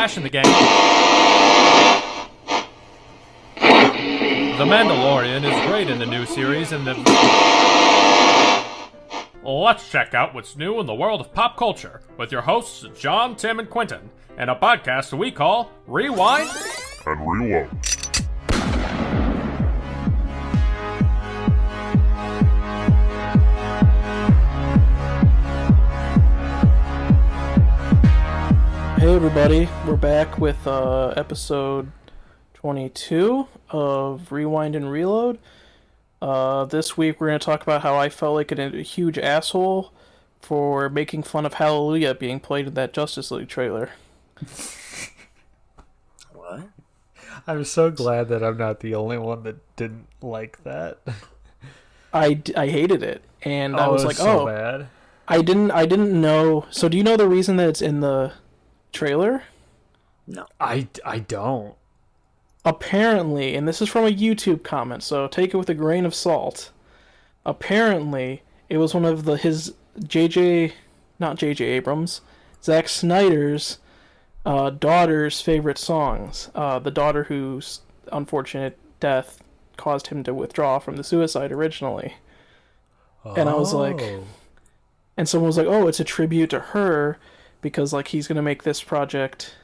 Bash in the gang. The Mandalorian is great in the new series, and let's check out what's new in the world of pop culture with your hosts John, Tim, and Quentin, and a podcast we call Rewind and Reload. Hey everybody, we're back with episode 22 of Rewind and Reload. This week we're going to talk about how I felt like a huge asshole for making fun of Hallelujah being played in that Justice League trailer. What? I'm so glad that I'm not the only one that didn't like that. I hated it, and I was like, so bad. I didn't know. So do you know the reason that it's in the trailer? No. I don't. Apparently, and this is from a YouTube comment, so take it with a grain of salt. Apparently, it was one of his not J.J. Abrams, Zack Snyder's daughter's favorite songs. The daughter whose unfortunate death caused him to withdraw from the suicide originally. And I was like, and someone was like, oh, it's a tribute to her because like he's gonna make this project,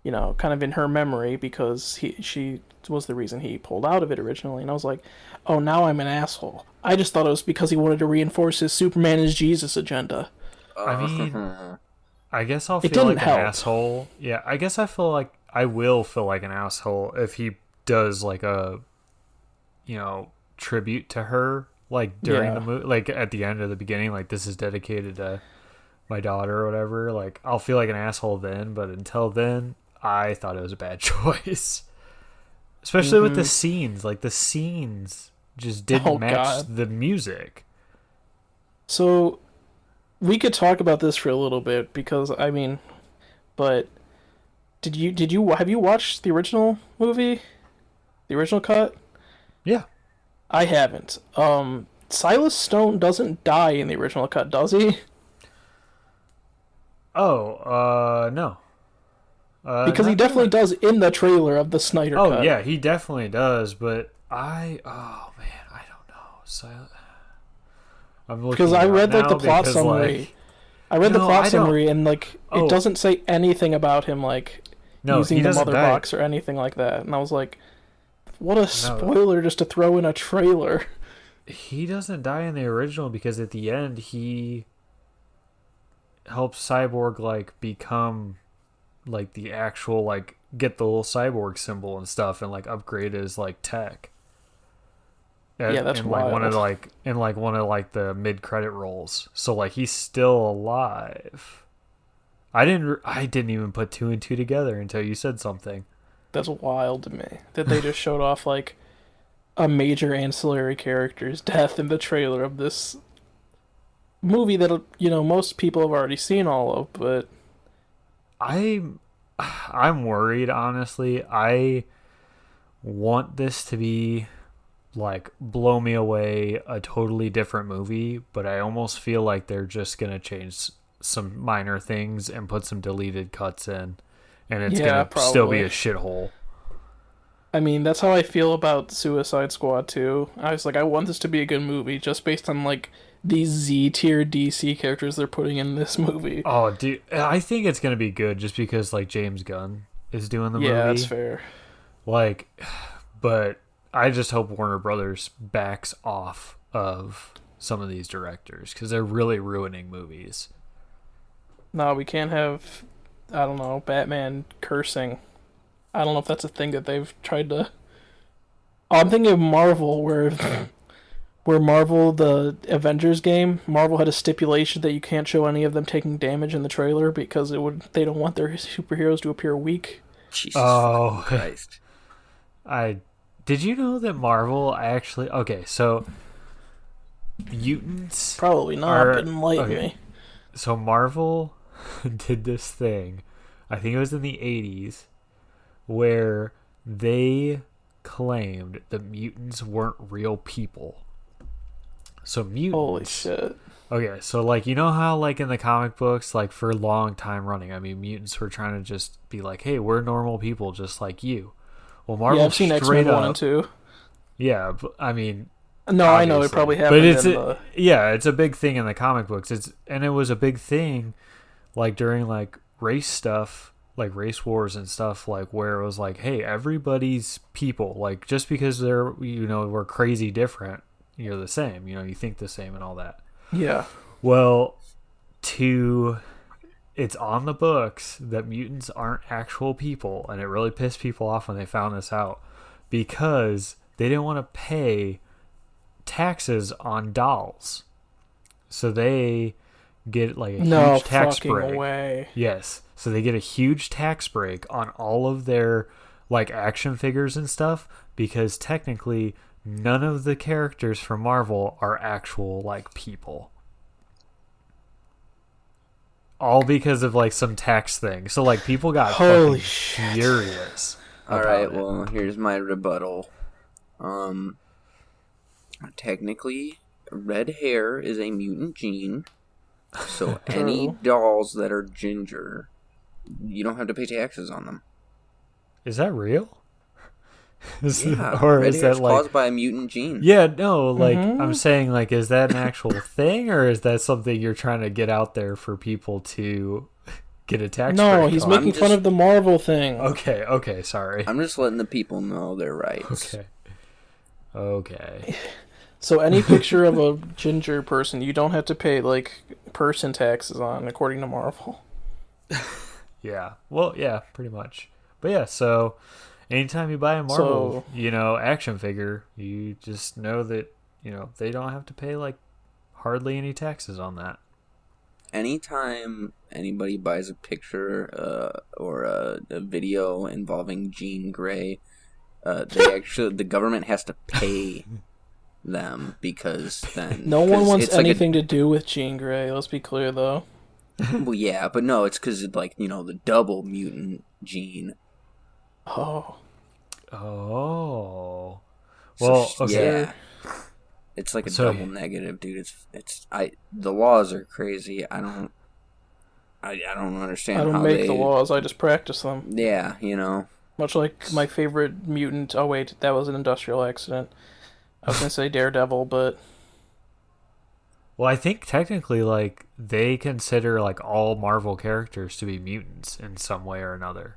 you know, kind of in her memory because she was the reason he pulled out of it originally. And I was like, oh, now I'm an asshole. I just thought it was because he wanted to reinforce his Superman is Jesus agenda. I mean, I guess I'll feel like an asshole. Yeah, I guess I will feel like an asshole if he does like a, you know, tribute to her, like during the movie, like at the end or the beginning, like this is dedicated to my daughter or whatever. Like I'll feel like an asshole then, but until then, I thought it was a bad choice. Especially with the scenes. Like, the scenes just didn't match the music. So, we could talk about this for a little bit, because, I mean, but, have you watched the original movie? The original cut? Yeah. I haven't. Silas Stone doesn't die in the original cut, does he? No. Because he definitely does in the trailer of the Snyder cut. Oh, yeah, he definitely does, but I don't know. I'm looking because I read, like, the plot summary. Like, I read the plot summary, and, like, it doesn't say anything about him, like, using the mother box or anything like that. And I was like, what a spoiler just to throw in a trailer. He doesn't die in the original because at the end, he helps Cyborg, like, become like the actual, like, get the little cyborg symbol and stuff and like upgrade his like tech. Yeah, that's wild. Like one of the mid-credit rolls. So like he's still alive. I didn't even put two and two together until you said something. That's wild to me that they just showed off like a major ancillary character's death in the trailer of this movie that, you know, most people have already seen all of, but I'm worried, honestly. I want this to be like blow me away, a totally different movie, but I almost feel like they're just gonna change some minor things and put some deleted cuts in, and it's gonna still be a shithole. I mean, that's how I feel about Suicide Squad 2. I was like, I want this to be a good movie just based on like these Z-tier DC characters they're putting in this movie. Oh, dude, I think it's gonna be good just because like James Gunn is doing the movie. Yeah, that's fair. Like, but I just hope Warner Brothers backs off of some of these directors because they're really ruining movies. No, we can't have, I don't know, Batman cursing. I don't know if that's a thing that they've tried to. Oh, I'm thinking of Marvel, where Marvel, the Avengers game, Marvel had a stipulation that you can't show any of them taking damage in the trailer because they don't want their superheroes to appear weak. Jesus Christ. Did you know that Marvel actually... Okay, so mutants... Probably not, but enlighten me. So Marvel did this thing, I think it was in the 80s, where they claimed that mutants weren't real people. So mutants. Holy shit. Okay, so like you know how like in the comic books, like for a long time running, I mean mutants were trying to just be like, hey, we're normal people just like you. Well, Marvel I've seen straight X-Men up, 1 and 2. Yeah, but, I mean, no, I know it probably happened. But it's a big thing in the comic books. And it was a big thing, like during like race stuff, like race wars and stuff, like where it was like, hey, everybody's people. Like just because they're we're crazy different, you're the same. You think the same and all that. Yeah. Well, it's on the books that mutants aren't actual people, and it really pissed people off when they found this out because they didn't want to pay taxes on dolls. So they get like a huge tax break. Way. Yes. So they get a huge tax break on all of their like action figures and stuff because technically none of the characters from Marvel are actual like people. All because of like some tax thing. So like people got fucking furious. Alright, well, here's my rebuttal. Technically, red hair is a mutant gene. So any dolls that are ginger, you don't have to pay taxes on them. Is that real? Yeah, or red is hair that is like caused by a mutant gene. Yeah, no, like I'm saying, like, is that an actual thing, or is that something you're trying to get out there for people to get a tax break? No, he's making fun of the Marvel thing. Okay, sorry. I'm just letting the people know their rights. Okay. So any picture of a ginger person, you don't have to pay like person taxes on, according to Marvel. Yeah. Well, yeah, pretty much. But yeah, so anytime you buy a Marvel, action figure, you just know that, they don't have to pay like hardly any taxes on that. Anytime anybody buys a picture or a video involving Jean Grey, the government has to pay them because then no one wants anything to do with Jean Grey. Let's be clear, though. Well, yeah, but no, it's because the double mutant gene. Oh. Well, okay. Yeah. It's like a double negative, dude. The laws are crazy. I don't understand. I don't make the laws. I just practice them. Yeah, Much like my favorite mutant. Oh wait, that was an industrial accident. I was gonna say Daredevil, but well, I think technically, like they consider like all Marvel characters to be mutants in some way or another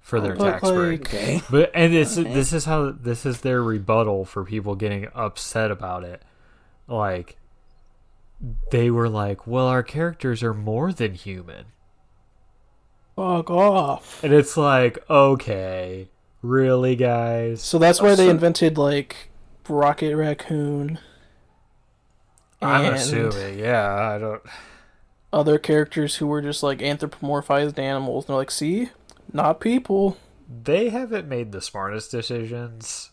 for their tax break. Okay. But this is their rebuttal for people getting upset about it. Like they were like, "Well, our characters are more than human." Fuck off. And it's like, okay, really, guys? So that's why they invented like Rocket Raccoon. I'm assuming, yeah. I don't. Other characters who were just like anthropomorphized animals. And they're like, see, not people. They haven't made the smartest decisions.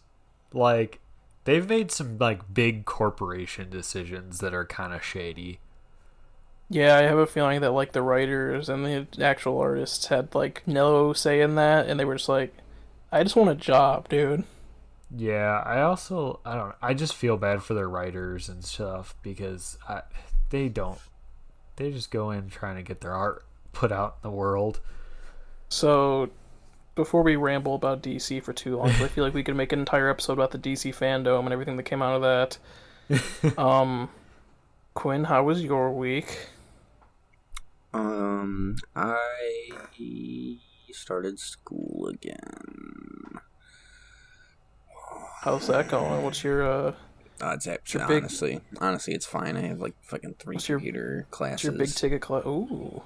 Like, they've made some like big corporation decisions that are kind of shady. Yeah, I have a feeling that like the writers and the actual artists had like no say in that, and they were just like, I just want a job, dude. Yeah, I just feel bad for their writers and stuff because they just go in trying to get their art put out in the world. So, before we ramble about DC for too long, I feel like we could make an entire episode about the DC fandom and everything that came out of that. Quinn, how was your week? I started school again. How's that going? What's your it's actually honestly, it's fine. I have like fucking 3 computer classes. What's your big ticket class? Ooh.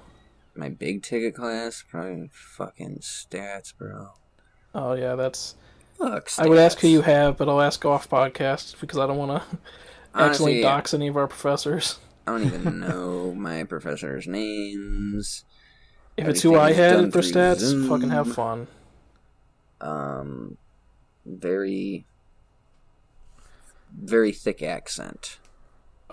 My big ticket class, probably fucking stats, bro. Oh yeah, that's. Fuck stats. I would ask who you have, but I'll ask off podcast because I don't want to actually dox any of our professors. I don't even know my professors' names. If it's who I had for stats, Zoom. Fucking have fun. Very, very thick accent.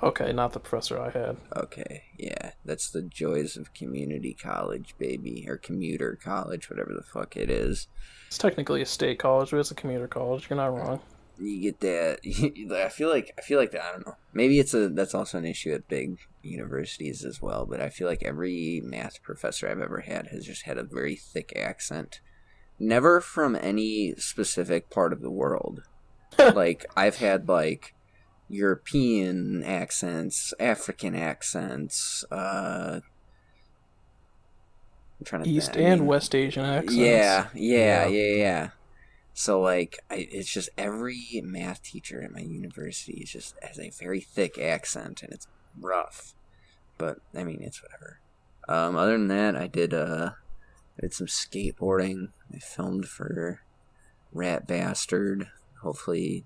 Okay, not the professor I had. Okay, yeah. That's the joys of community college, baby. Or commuter college, whatever the fuck it is. It's technically a state college, but it's a commuter college. You're not wrong. You get that. I feel like that. I don't know. Maybe that's also an issue at big universities as well. But I feel like every math professor I've ever had has just had a very thick accent. Never from any specific part of the world. Like I've had like European accents, African accents. I'm trying to East and West Asian accents. Yeah. So, like, it's just every math teacher at my university just has a very thick accent, and it's rough. But, I mean, it's whatever. Other than that, I did some skateboarding. I filmed for Rat Bastard. Hopefully...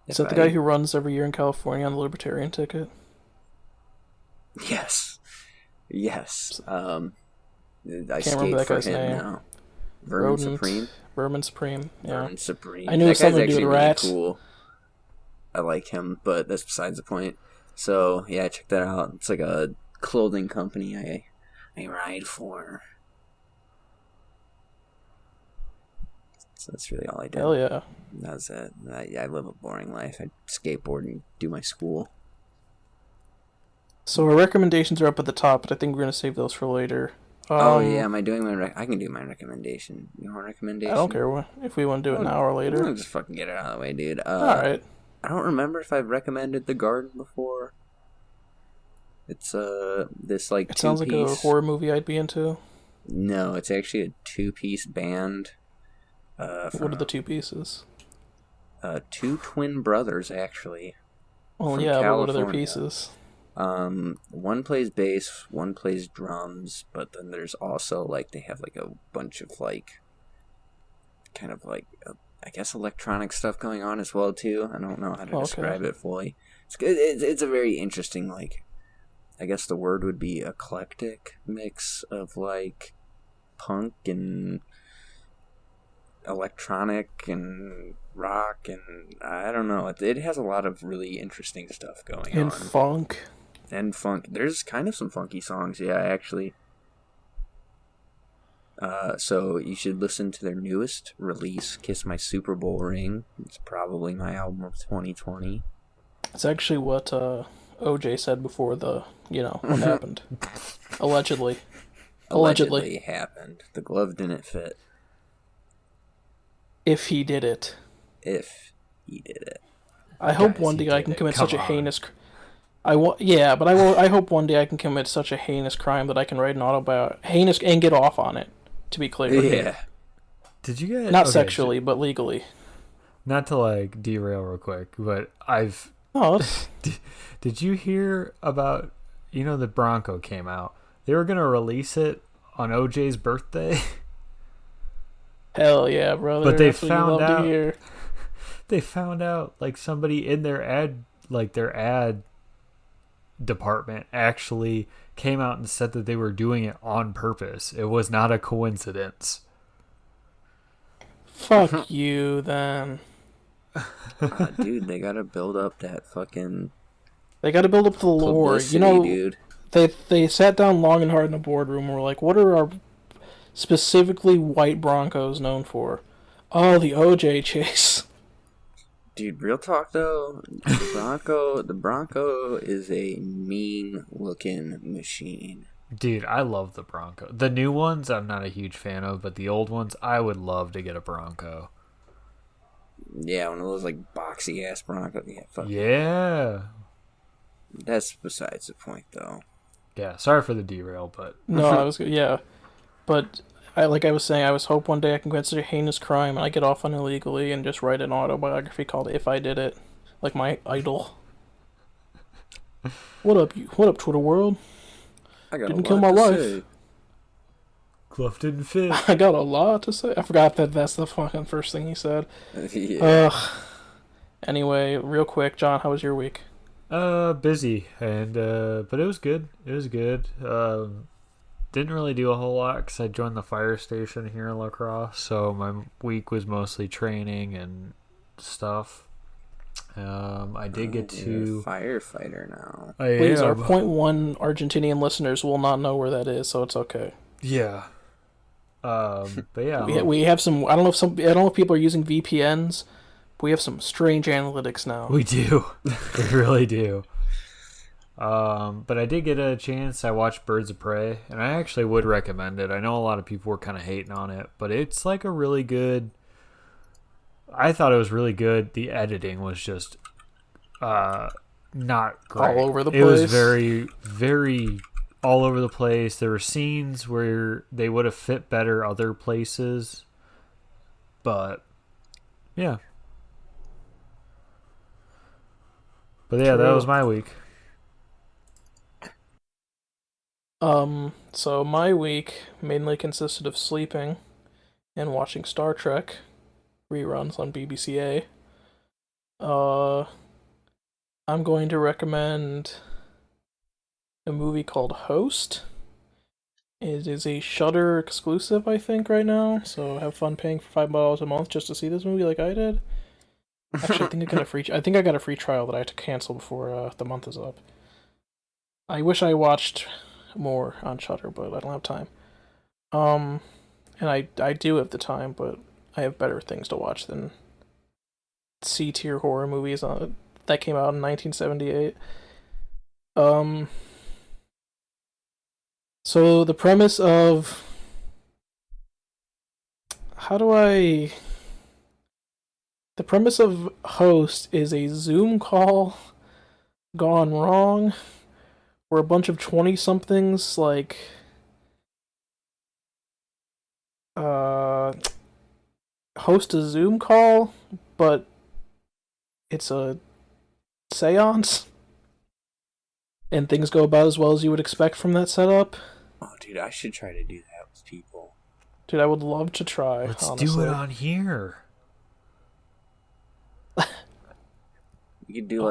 Is that the guy who runs every year in California on the Libertarian ticket? Yes. I Can't skate remember that for guy's him name. now. Vermin Supreme. Vermin Supreme, yeah. Vermin Supreme. I knew that something guy's to do actually with really rats. cool. I like him, but that's besides the point. So, yeah, check that out. It's like a clothing company I ride for. So that's really all I did. Hell yeah. That's it. I live a boring life. I skateboard and do my school. So our recommendations are up at the top, but I think we're going to save those for later. Am I doing I can do my recommendation. You want a recommendation? I don't care if we want to do it now or later. I'll just fucking get it out of the way, dude. Alright. I don't remember if I've recommended The Garden before. It's this like it sounds like a horror movie I'd be into. No, it's actually a two-piece band. What are the two pieces? Two twin brothers, actually. Well, yeah, but what are their pieces? One plays bass, one plays drums, but then there's also like they have like a bunch of like kind of like I guess electronic stuff going on as well too. I don't know how to describe it fully. It's a very interesting, like, I guess the word would be eclectic mix of like punk and electronic and rock, and I don't know. It has a lot of really interesting stuff going on. And funk. There's kind of some funky songs, yeah, actually. So you should listen to their newest release, Kiss My Super Bowl Ring. It's probably my album of 2020. It's actually what OJ said before what happened. Allegedly. Allegedly happened. The glove didn't fit. If he did it. I hope one day I can commit such a heinous... I hope one day I can commit such a heinous crime that I can write an autobiography. Heinous and get off on it, to be clear. Yeah. Did you get... Not sexually, but legally. Not to, like, derail real quick, but I've... Oh. Did you hear about... the Bronco came out. They were going to release it on OJ's birthday. Hell yeah, brother. But they found out... They found out, like, somebody in their ad department actually came out and said that they were doing it on purpose. It was not a coincidence. Fuck you, then. Dude, they gotta build up that fucking... They gotta build up the lore. Dude. They sat down long and hard in the boardroom and were like, what are our specifically white Broncos known for? Oh, the OJ chase. Dude, real talk though, the Bronco is a mean-looking machine. Dude, I love the Bronco. The new ones, I'm not a huge fan of, but the old ones, I would love to get a Bronco. Yeah, one of those like boxy ass Broncos. Yeah, fuck. Yeah. That's besides the point, though. Yeah, sorry for the derail, but no, I was yeah, but. Like I was saying, I hope one day I can commit such a heinous crime and I get off on illegally and just write an autobiography called If I Did It. Like my idol. What up, Twitter world? Didn't kill my wife. Clough didn't fit. I got a lot to say. I forgot that's the fucking first thing he said. Yeah. Anyway, real quick, John, how was your week? Busy, and but it was good. Didn't really do a whole lot because I joined the fire station here in La Crosse, so my week was mostly training and stuff. I did get to... You're a firefighter now. Please, our 0.1 Argentinian listeners will not know where that is, so it's okay. Yeah. But yeah. We have some... I don't know if people are using VPNs, We have some strange analytics now. We do. We really do. But I did get a chance. I watched Birds of Prey, and I actually would recommend it. I know a lot of people were kind of hating on it, but it's like a really good... I thought it was really good. The editing was just not great. All over the place. It was very, very all over the place. There were scenes where they would have fit better other places, but yeah. But yeah, that was my week. So my week mainly consisted of sleeping and watching Star Trek reruns on BBC. I'm going to recommend a movie called Host. It is a Shudder exclusive, I think, right now. So have fun paying for $5 a month just to see this movie like I did. Actually, I think I got a free trial that I had to cancel before the month is up. I wish I watched more on Shudder, but I don't have time. And I do have the time, but I have better things to watch than C-tier horror movies that came out in 1978. So the premise of the premise of Host is a Zoom call gone wrong, where a bunch of 20-somethings host a Zoom call, but it's a seance, and things go about as well as you would expect from that setup. Oh, dude, I should try to do that with people. Dude, I would love to try. Let's honestly. do it on here. We could do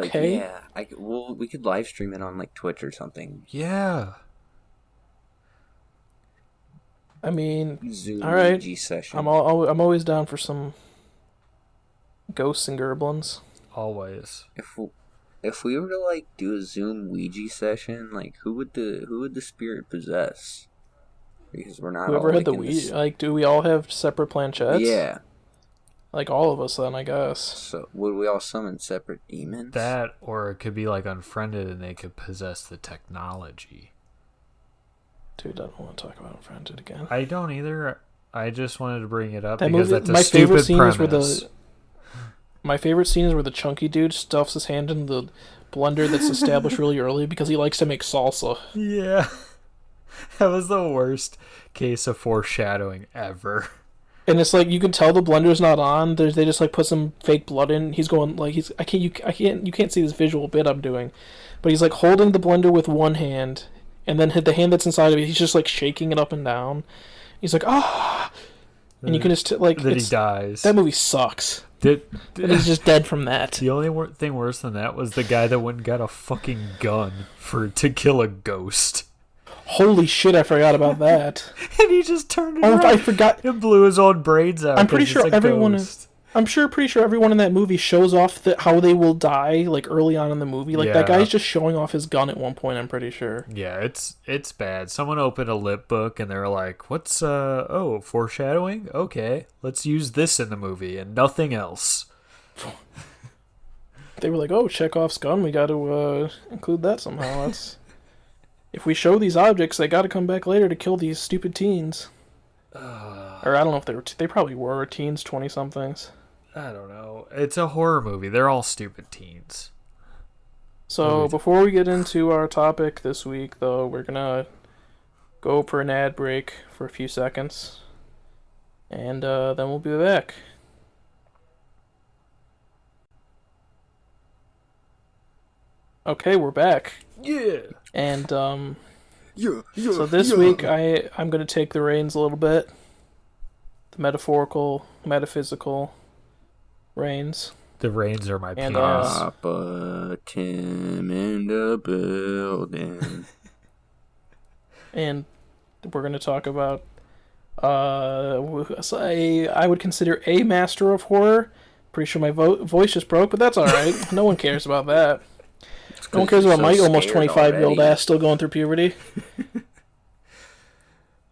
we could live stream it on Twitch or something. Yeah. I mean, Zoom all right. Ouija session. I'm always down for some ghosts and gerblins. Always. If we were to do a Zoom Ouija session, who would the spirit possess? Because we're not whoever all had the Ouija. Do we all have separate planchettes? Yeah. All of us then, I guess. So would we all summon separate demons? That, or it could be Unfriended and they could possess the technology. Dude, I don't want to talk about Unfriended again. I don't either. I just wanted to bring it up that because movie, that's a stupid premise. My favorite scene is where the chunky dude stuffs his hand in the blender that's established really early because he likes to make salsa. Yeah. That was the worst case of foreshadowing ever. And it's you can tell the blender's not on. They just put some fake blood in. He's going you can't see this visual bit I'm doing, but he's holding the blender with one hand, and then the hand that's inside of it, he's just shaking it up and down. He's ah, and you can just then he dies. That movie sucks. And he's just dead from that. The only thing worse than that was the guy that went and got a fucking gun to kill a ghost. Holy shit, I forgot about that. And he just turned it around. I forgot. And blew his own brains out. I'm pretty sure everyone in that movie shows off how they will die early on in the movie. That guy's just showing off his gun at one point, I'm pretty sure. Yeah, it's bad. Someone opened a lip book and they were like, "What's foreshadowing? Okay, let's use this in the movie and nothing else." They were like, "Oh, Chekhov's gun, we got to include that somehow." If we show these objects, they got to come back later to kill these stupid teens. Or I don't know if they probably were teens, 20-somethings. I don't know. It's a horror movie. They're all stupid teens. So before we get into our topic this week, though, we're going to go for an ad break for a few seconds. And then we'll be back. Okay, we're back. Yeah. And so this week I'm going to take the reins a little bit. The metaphorical, metaphysical reins. The reins are my penis. Papa Tim in the building. And we're going to talk about I would consider a master of horror. Pretty sure my voice just broke, but that's alright. No one cares about that. No one cares about my almost 25-year-old ass still going through puberty.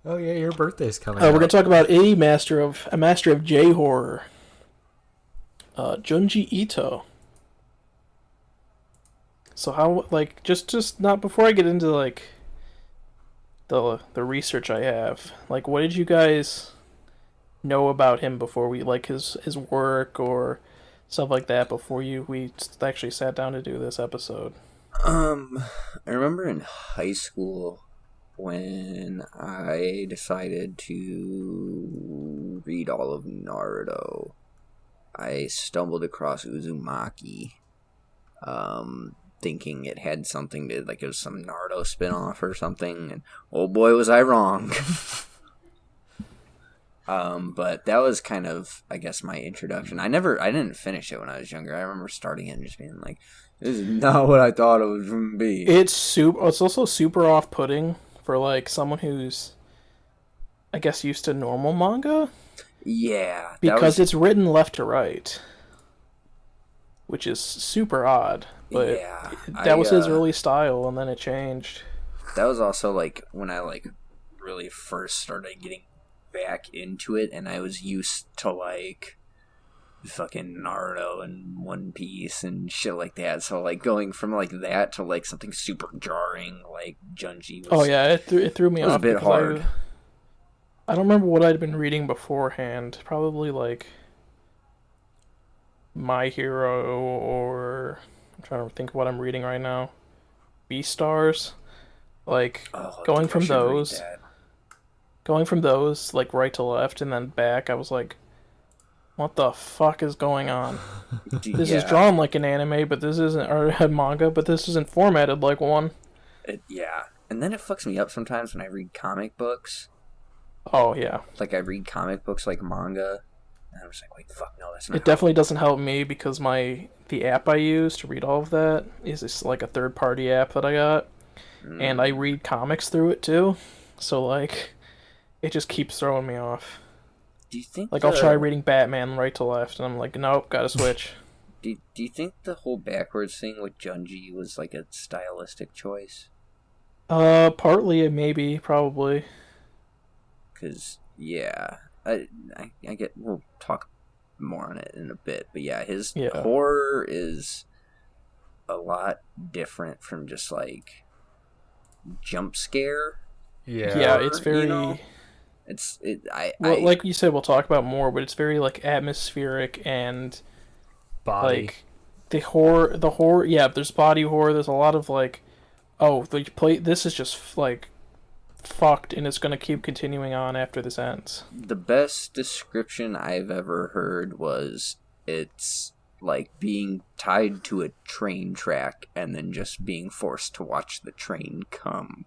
Oh yeah, your birthday's coming. We're going to talk about a master of J horror. Junji Ito. So how, like, just not before I get into like the research I have, like, what did you guys know about him before we, like, his work or stuff like that before we actually sat down to do this episode? I remember in high school when I decided to read all of Naruto, I stumbled across Uzumaki, thinking it had something to, like, it was some Naruto spinoff or something, and oh boy was I wrong. But that was kind of, I guess, my introduction. I didn't finish it when I was younger. I remember starting it and just being like, this is not what I thought it was going to be. It's also super off-putting for, like, someone who's, I guess, used to normal manga. Yeah. Because it's written left to right, which is super odd. But yeah, that was his early style, and then it changed. That was also, like, when I, like, really first started getting back into it, and I was used to, like, fucking Naruto and One Piece and shit like that. So, like, going from, like, that to, like, something super jarring, like Junji was... Oh, yeah, it threw me off. It was a bit hard. I don't remember what I'd been reading beforehand. Probably, like, My Hero, or... I'm trying to think of what I'm reading right now. Beastars. Like, going from those, like, right to left and then back, I was like, what the fuck is going on? This is drawn like an anime, but this isn't, or a manga, but this isn't formatted like one. Yeah. And then it fucks me up sometimes when I read comic books. Oh, yeah. Like, I read comic books like manga, and I'm just like, wait, fuck, no, that's not It definitely doesn't help me because the app I use to read all of that is just like a third-party app that I got. And I read comics through it, too. So, like, it just keeps throwing me off. Do you think... Like, I'll try reading Batman right to left, and I'm like, nope, gotta switch. Do you think the whole backwards thing with Junji was, like, a stylistic choice? Partly, maybe, probably. Because, yeah, I get... We'll talk more on it in a bit, but yeah, his horror is a lot different from just, like, jump scare. Yeah, it's very... You know? Like you said, we'll talk about more, but it's very, like, atmospheric and... Body. Like, the horror... Yeah, there's body horror, there's a lot of, like... Oh, this is just, like... fucked, and it's going to keep continuing on after this ends. The best description I've ever heard was it's like being tied to a train track and then just being forced to watch the train come.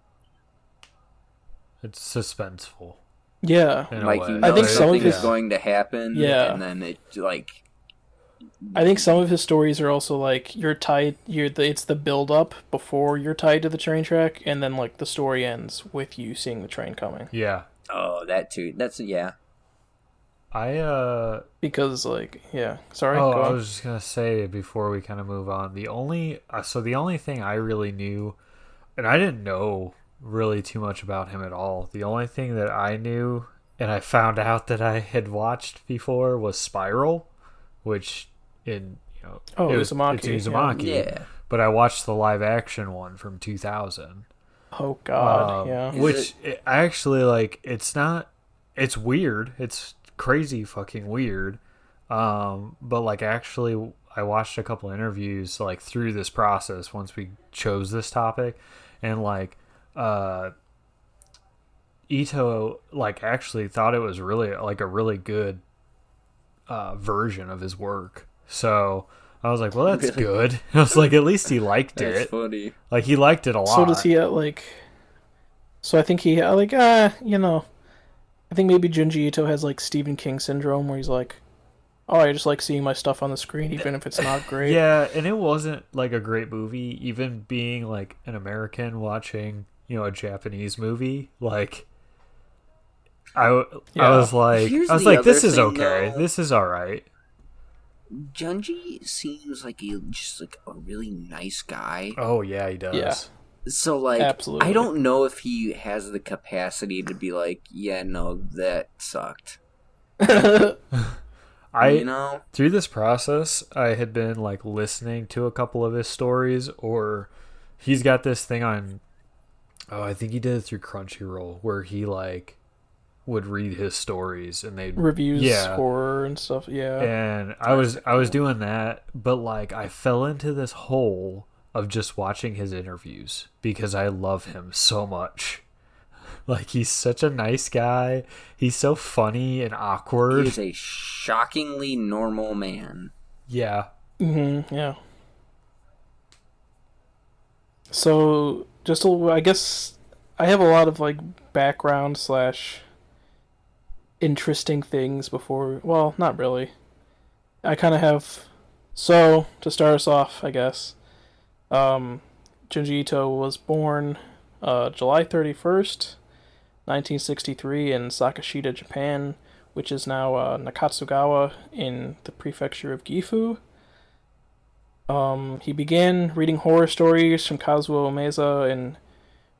It's suspenseful. Yeah. Like, you know, I think something is going to happen, and then it, like... I think some of his stories are also like it's the build up before you're tied to the train track, and then like the story ends with you seeing the train coming. Yeah. Oh, that too. That's because like sorry. Oh, I was just gonna say before we kind of move on, the only thing I really knew, and I didn't know really too much about him at all. The only thing that I knew and I found out that I had watched before was Spiral, which Uzumaki. Yeah. But I watched the live action one from 2000. Oh God, Which I actually like. It's weird. It's crazy fucking weird. But like actually, I watched a couple interviews like through this process once we chose this topic, and like Ito like actually thought it was really like a really good version of his work. So I was like, well, that's good. I was like, at least he liked it. That's funny. Like, he liked it a lot. So does he, like... So I think he, like, I think maybe Junji Ito has, like, Stephen King syndrome, where he's like, oh, I just like seeing my stuff on the screen, even if it's not great. Yeah, and it wasn't, like, a great movie. Even being, like, an American watching, a Japanese movie, like... I was like, this is okay. Though. This is all right. Junji seems like just like a really nice guy. Oh yeah, he does. Yeah. So like, absolutely. I don't know if he has the capacity to be like, yeah, no, that sucked. Through this process, I had been like listening to a couple of his stories, or he's got this thing on. Oh, I think he did it through Crunchyroll, where he like would read his stories and they'd reviews horror and stuff. Yeah, and I was doing that, but like I fell into this hole of just watching his interviews because I love him so much. Like, he's such a nice guy. He's so funny and awkward. He's a shockingly normal man. Yeah. Mm-hmm, yeah. So, I guess I have a lot of, like, background / interesting things before... Well, not really. I kind of have... So, to start us off, I guess, Junji Ito was born July 31st, 1963 in Sakashita, Japan, which is now Nakatsugawa in the prefecture of Gifu. He began reading horror stories from Kazuo Umeza and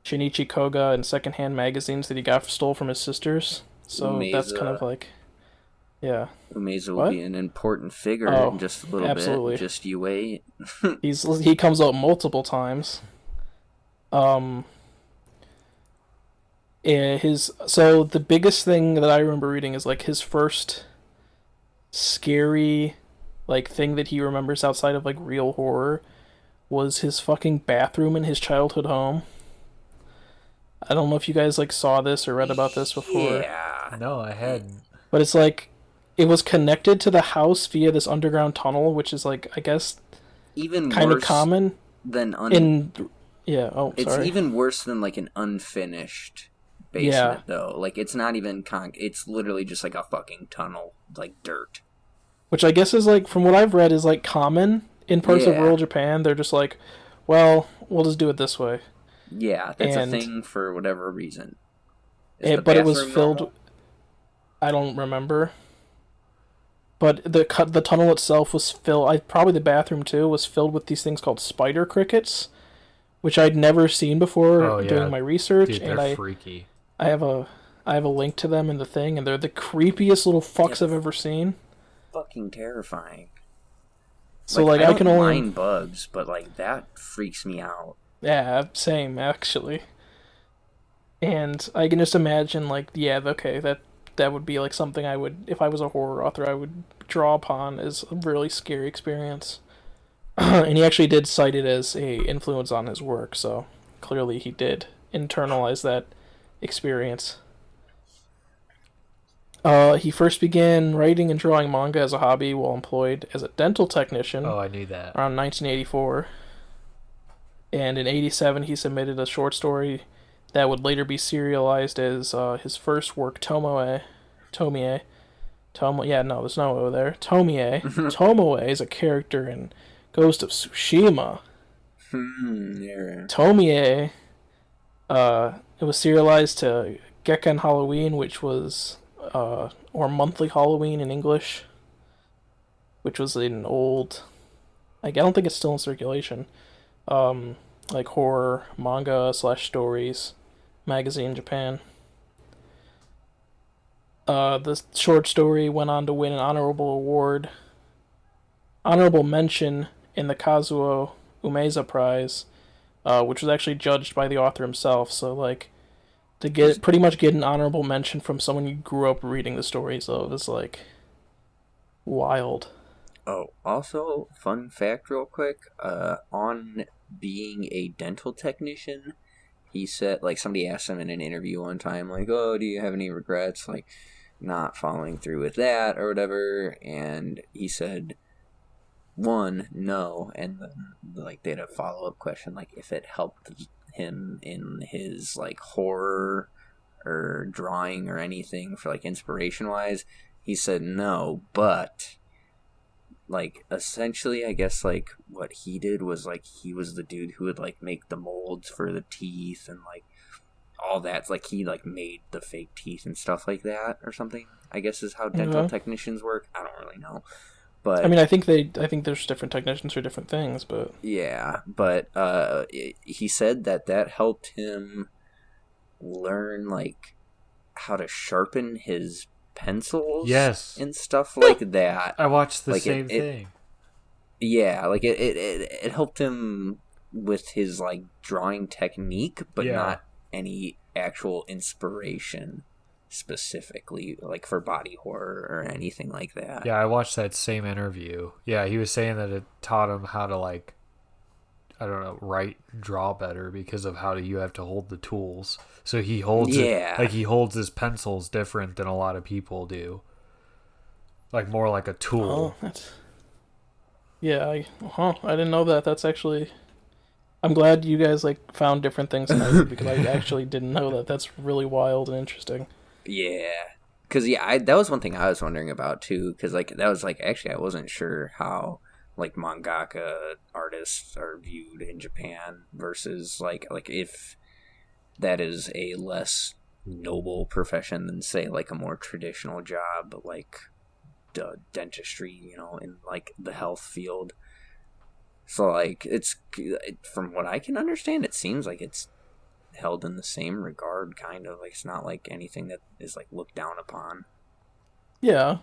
Shinichi Koga in secondhand magazines that he stole from his sisters. So that's kind of like... Yeah. Umeza will be an important figure in just a little bit. Just you wait. He comes up multiple times. So the biggest thing that I remember reading is like his first scary like thing that he remembers outside of like real horror was his fucking bathroom in his childhood home. I don't know if you guys like saw this or read about this before. Yeah. No, I hadn't. But it's like it was connected to the house via this underground tunnel, which is like I guess even kind of common than It's even worse than like an unfinished basement though. Like it's not even it's literally just like a fucking tunnel, like dirt. Which I guess is like from what I've read is like common in parts of rural Japan. They're just like, well, we'll just do it this way. Yeah, that's a thing for whatever reason. But it was filled. Normal? I don't remember. But the tunnel itself was filled. Probably the bathroom too was filled with these things called spider crickets, which I'd never seen before doing my research. Dude, they're freaky. I have a link to them in the thing, and they're the creepiest little fucks I've ever seen. Fucking terrifying. So like I can only mind bugs, but like that freaks me out. Yeah, same actually. And I can just imagine like that would be like something I would, if I was a horror author, I would draw upon as a really scary experience. And he actually did cite it as a influence on his work, so clearly he did internalize that experience. He first began writing and drawing manga as a hobby while employed as a dental technician. Oh, I knew that. Around 1984. And in 1987 he submitted a short story that would later be serialized as his first work, Tomie. Yeah, no, there's no O there. Tomie. Tomoe is a character in Ghost of Tsushima. Yeah. Tomie, it was serialized to Gekkan Halloween, which was, or Monthly Halloween in English, which was an old, I don't think it's still in circulation, like horror manga / stories magazine in Japan. The short story went on to win an honorable mention in the Kazuo Umeza Prize, which was actually judged by the author himself. So, like, to pretty much get an honorable mention from someone you grew up reading the stories of is, like, wild. Oh, also, fun fact real quick, on being a dental technician, he said, like, somebody asked him in an interview one time, like, oh, do you have any regrets, like, not following through with that, or whatever, and he said, one, no, and then, like, they had a follow-up question, like, if it helped him in his, like, horror, or drawing, or anything, for, like, inspiration-wise, he said no, but... like, essentially, I guess, like, what he did was, like, he was the dude who would, like, make the molds for the teeth and, like, all that. Like, he, like, made the fake teeth and stuff like that or something, I guess is how dental technicians work. I don't really know. But I mean, I think there's different technicians for different things, but... Yeah, but he said that helped him learn, like, how to sharpen his pencils, yes, and stuff like that. I watched the like same thing. Yeah, like it helped him with his like drawing technique, but not any actual inspiration specifically, like for body horror or anything like that. Yeah, I watched that same interview. Yeah, he was saying that it taught him how to, like, I don't know, write, draw better because of how you have to hold the tools. So he holds it, like, he holds his pencils different than a lot of people do. Like, more like a tool. Oh, that's... Yeah, I didn't know that. That's actually... I'm glad you guys, like, found different things than I did, because I actually didn't know that. That's really wild and interesting. Yeah. Because, that was one thing I was wondering about, too. Because, like, that was, like, actually, I wasn't sure how, like, mangaka artists are viewed in Japan versus, like if that is a less noble profession than, say, like, a more traditional job, like dentistry, you know, in, like, the health field. So, like, from what I can understand, it seems like it's held in the same regard, kind of. Like, it's not, like, anything that is, like, looked down upon. Yeah.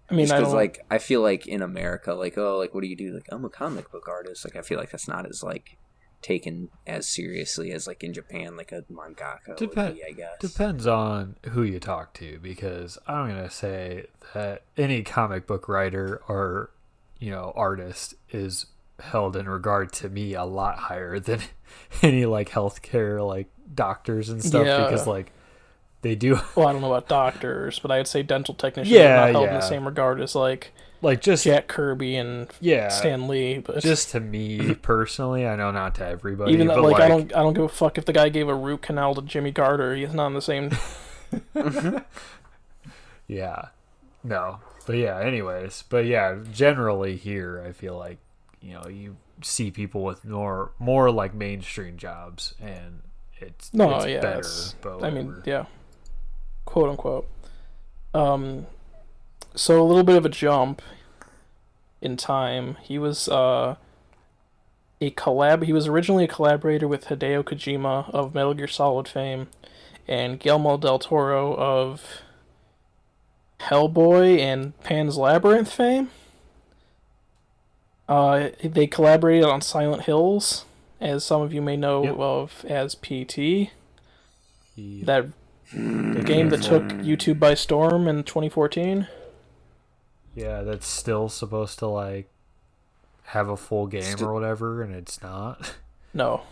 I mean, I feel like in America, like, oh, like, what do you do? Like, I'm a comic book artist. Like, I feel like that's not as, like, taken as seriously as, like, in Japan, like a mangaka would be, I guess. Depends on who you talk to, because I'm going to say that any comic book writer or, you know, artist is held in regard to me a lot higher than any, like, healthcare, like, doctors and stuff, because, like, they do... Well, I don't know about doctors, but I'd say dental technicians are not held in the same regard as, like just Jack Kirby and Stan Lee. But just to me personally, I know not to everybody. Even but like I don't give a fuck if the guy gave a root canal to Jimmy Carter. He's not in the same. Yeah, no, but yeah. Anyways, but yeah, generally here, I feel like, you know, you see people with more like mainstream jobs, and it's better. But I mean, yeah, quote unquote. So a little bit of a jump in time. He was He was originally a collaborator with Hideo Kojima of Metal Gear Solid fame, and Guillermo del Toro of Hellboy and Pan's Labyrinth fame. They collaborated on Silent Hills, as some of you may know of as PT. That game that took YouTube by storm in 2014. Yeah, that's still supposed to, like, have a full game or whatever, and it's not. No,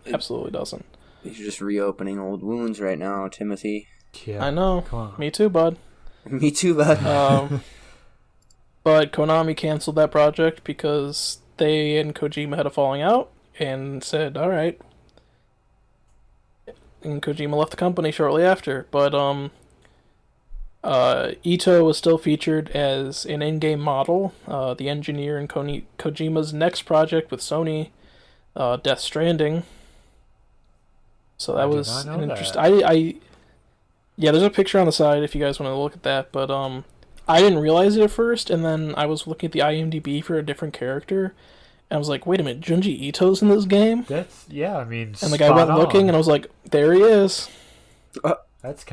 absolutely doesn't. You're just reopening old wounds right now, Timothy. Yeah, I know. Me too, bud. Me too, bud. But Konami canceled that project because they and Kojima had a falling out and said, all right. And Kojima left the company shortly after. But Ito was still featured as an in-game model, the engineer in Kojima's next project with Sony, Death Stranding. So that was an interesting... Yeah, there's a picture on the side if you guys want to look at that, but I didn't realize it at first, and then I was looking at the IMDb for a different character, and I was like, wait a minute, Junji Ito's in this game? I mean, and like I went looking, and I was like, there he is. That's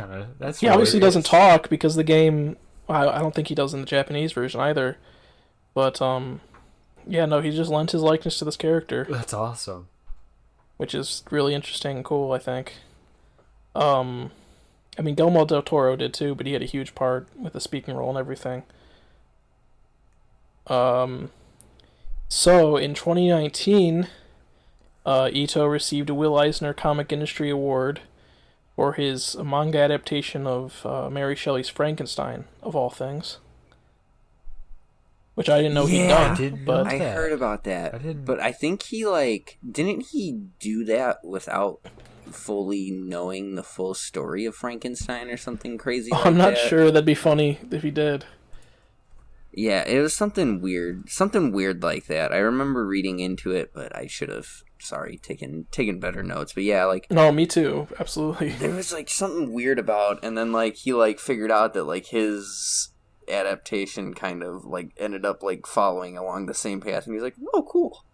he obviously doesn't talk because the game. I don't think he does in the Japanese version either. But yeah, no, he just lent his likeness to this character. That's awesome. Which is really interesting and cool, I think. I mean, Guillermo del Toro did too, but he had a huge part with the speaking role and everything. So in 2019, Ito received a Will Eisner Comic Industry Award for his manga adaptation of Mary Shelley's Frankenstein, of all things. Which I didn't know he'd done. But I heard about that. But I think he, like... Didn't he do that without fully knowing the full story of Frankenstein or something crazy like that? I'm not sure. That'd be funny if he did. Yeah, it was something weird. Something weird like that. I remember reading into it, but I should have... taken better notes. But yeah, like... No, me too. Absolutely. There was, like, something weird about... And then, like, he, like, figured out that, like, his adaptation kind of, like, ended up, like, following along the same path. And he's like, oh, cool.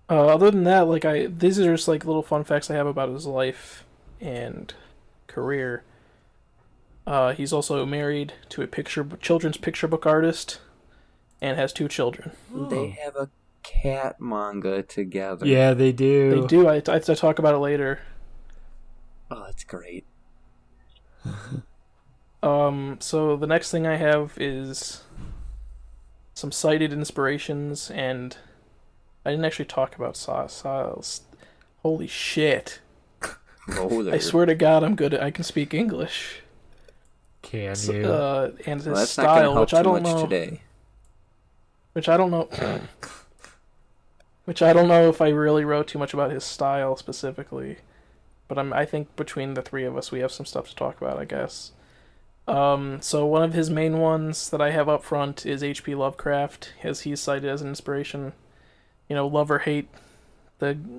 Other than that, like these are just like little fun facts I have about his life and career. He's also married to a children's picture book artist, and has 2 children. They have a cat manga together. Yeah, they do. They do. I talk about it later. Oh, that's great. So the next thing I have is some cited inspirations, and I didn't actually talk about styles. Holy shit. I swear to God, I can speak English. Can you? And his Well, style, which I don't know. Today. Which I don't know. Which I don't know if I really wrote too much about his style specifically. But I think between the 3 of us, we have some stuff to talk about, I guess. So one of his main ones that I have up front is H.P. Lovecraft, as he's cited as an inspiration. You know, love or hate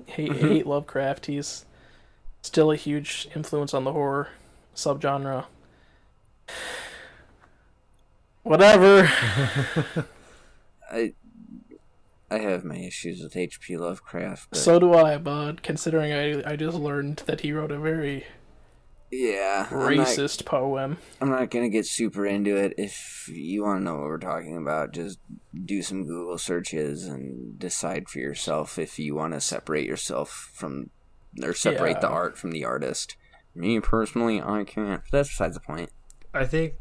hate Lovecraft. He's still a huge influence on the horror subgenre. Whatever. I have my issues with H.P. Lovecraft. But... So do I, bud. Considering I just learned that he wrote a very racist poem. I'm not gonna get super into it. If you want to know what we're talking about, just do some Google searches and decide for yourself if you want to separate yourself from, or separate the art from the artist. Me personally, I can't. But that's besides the point. I think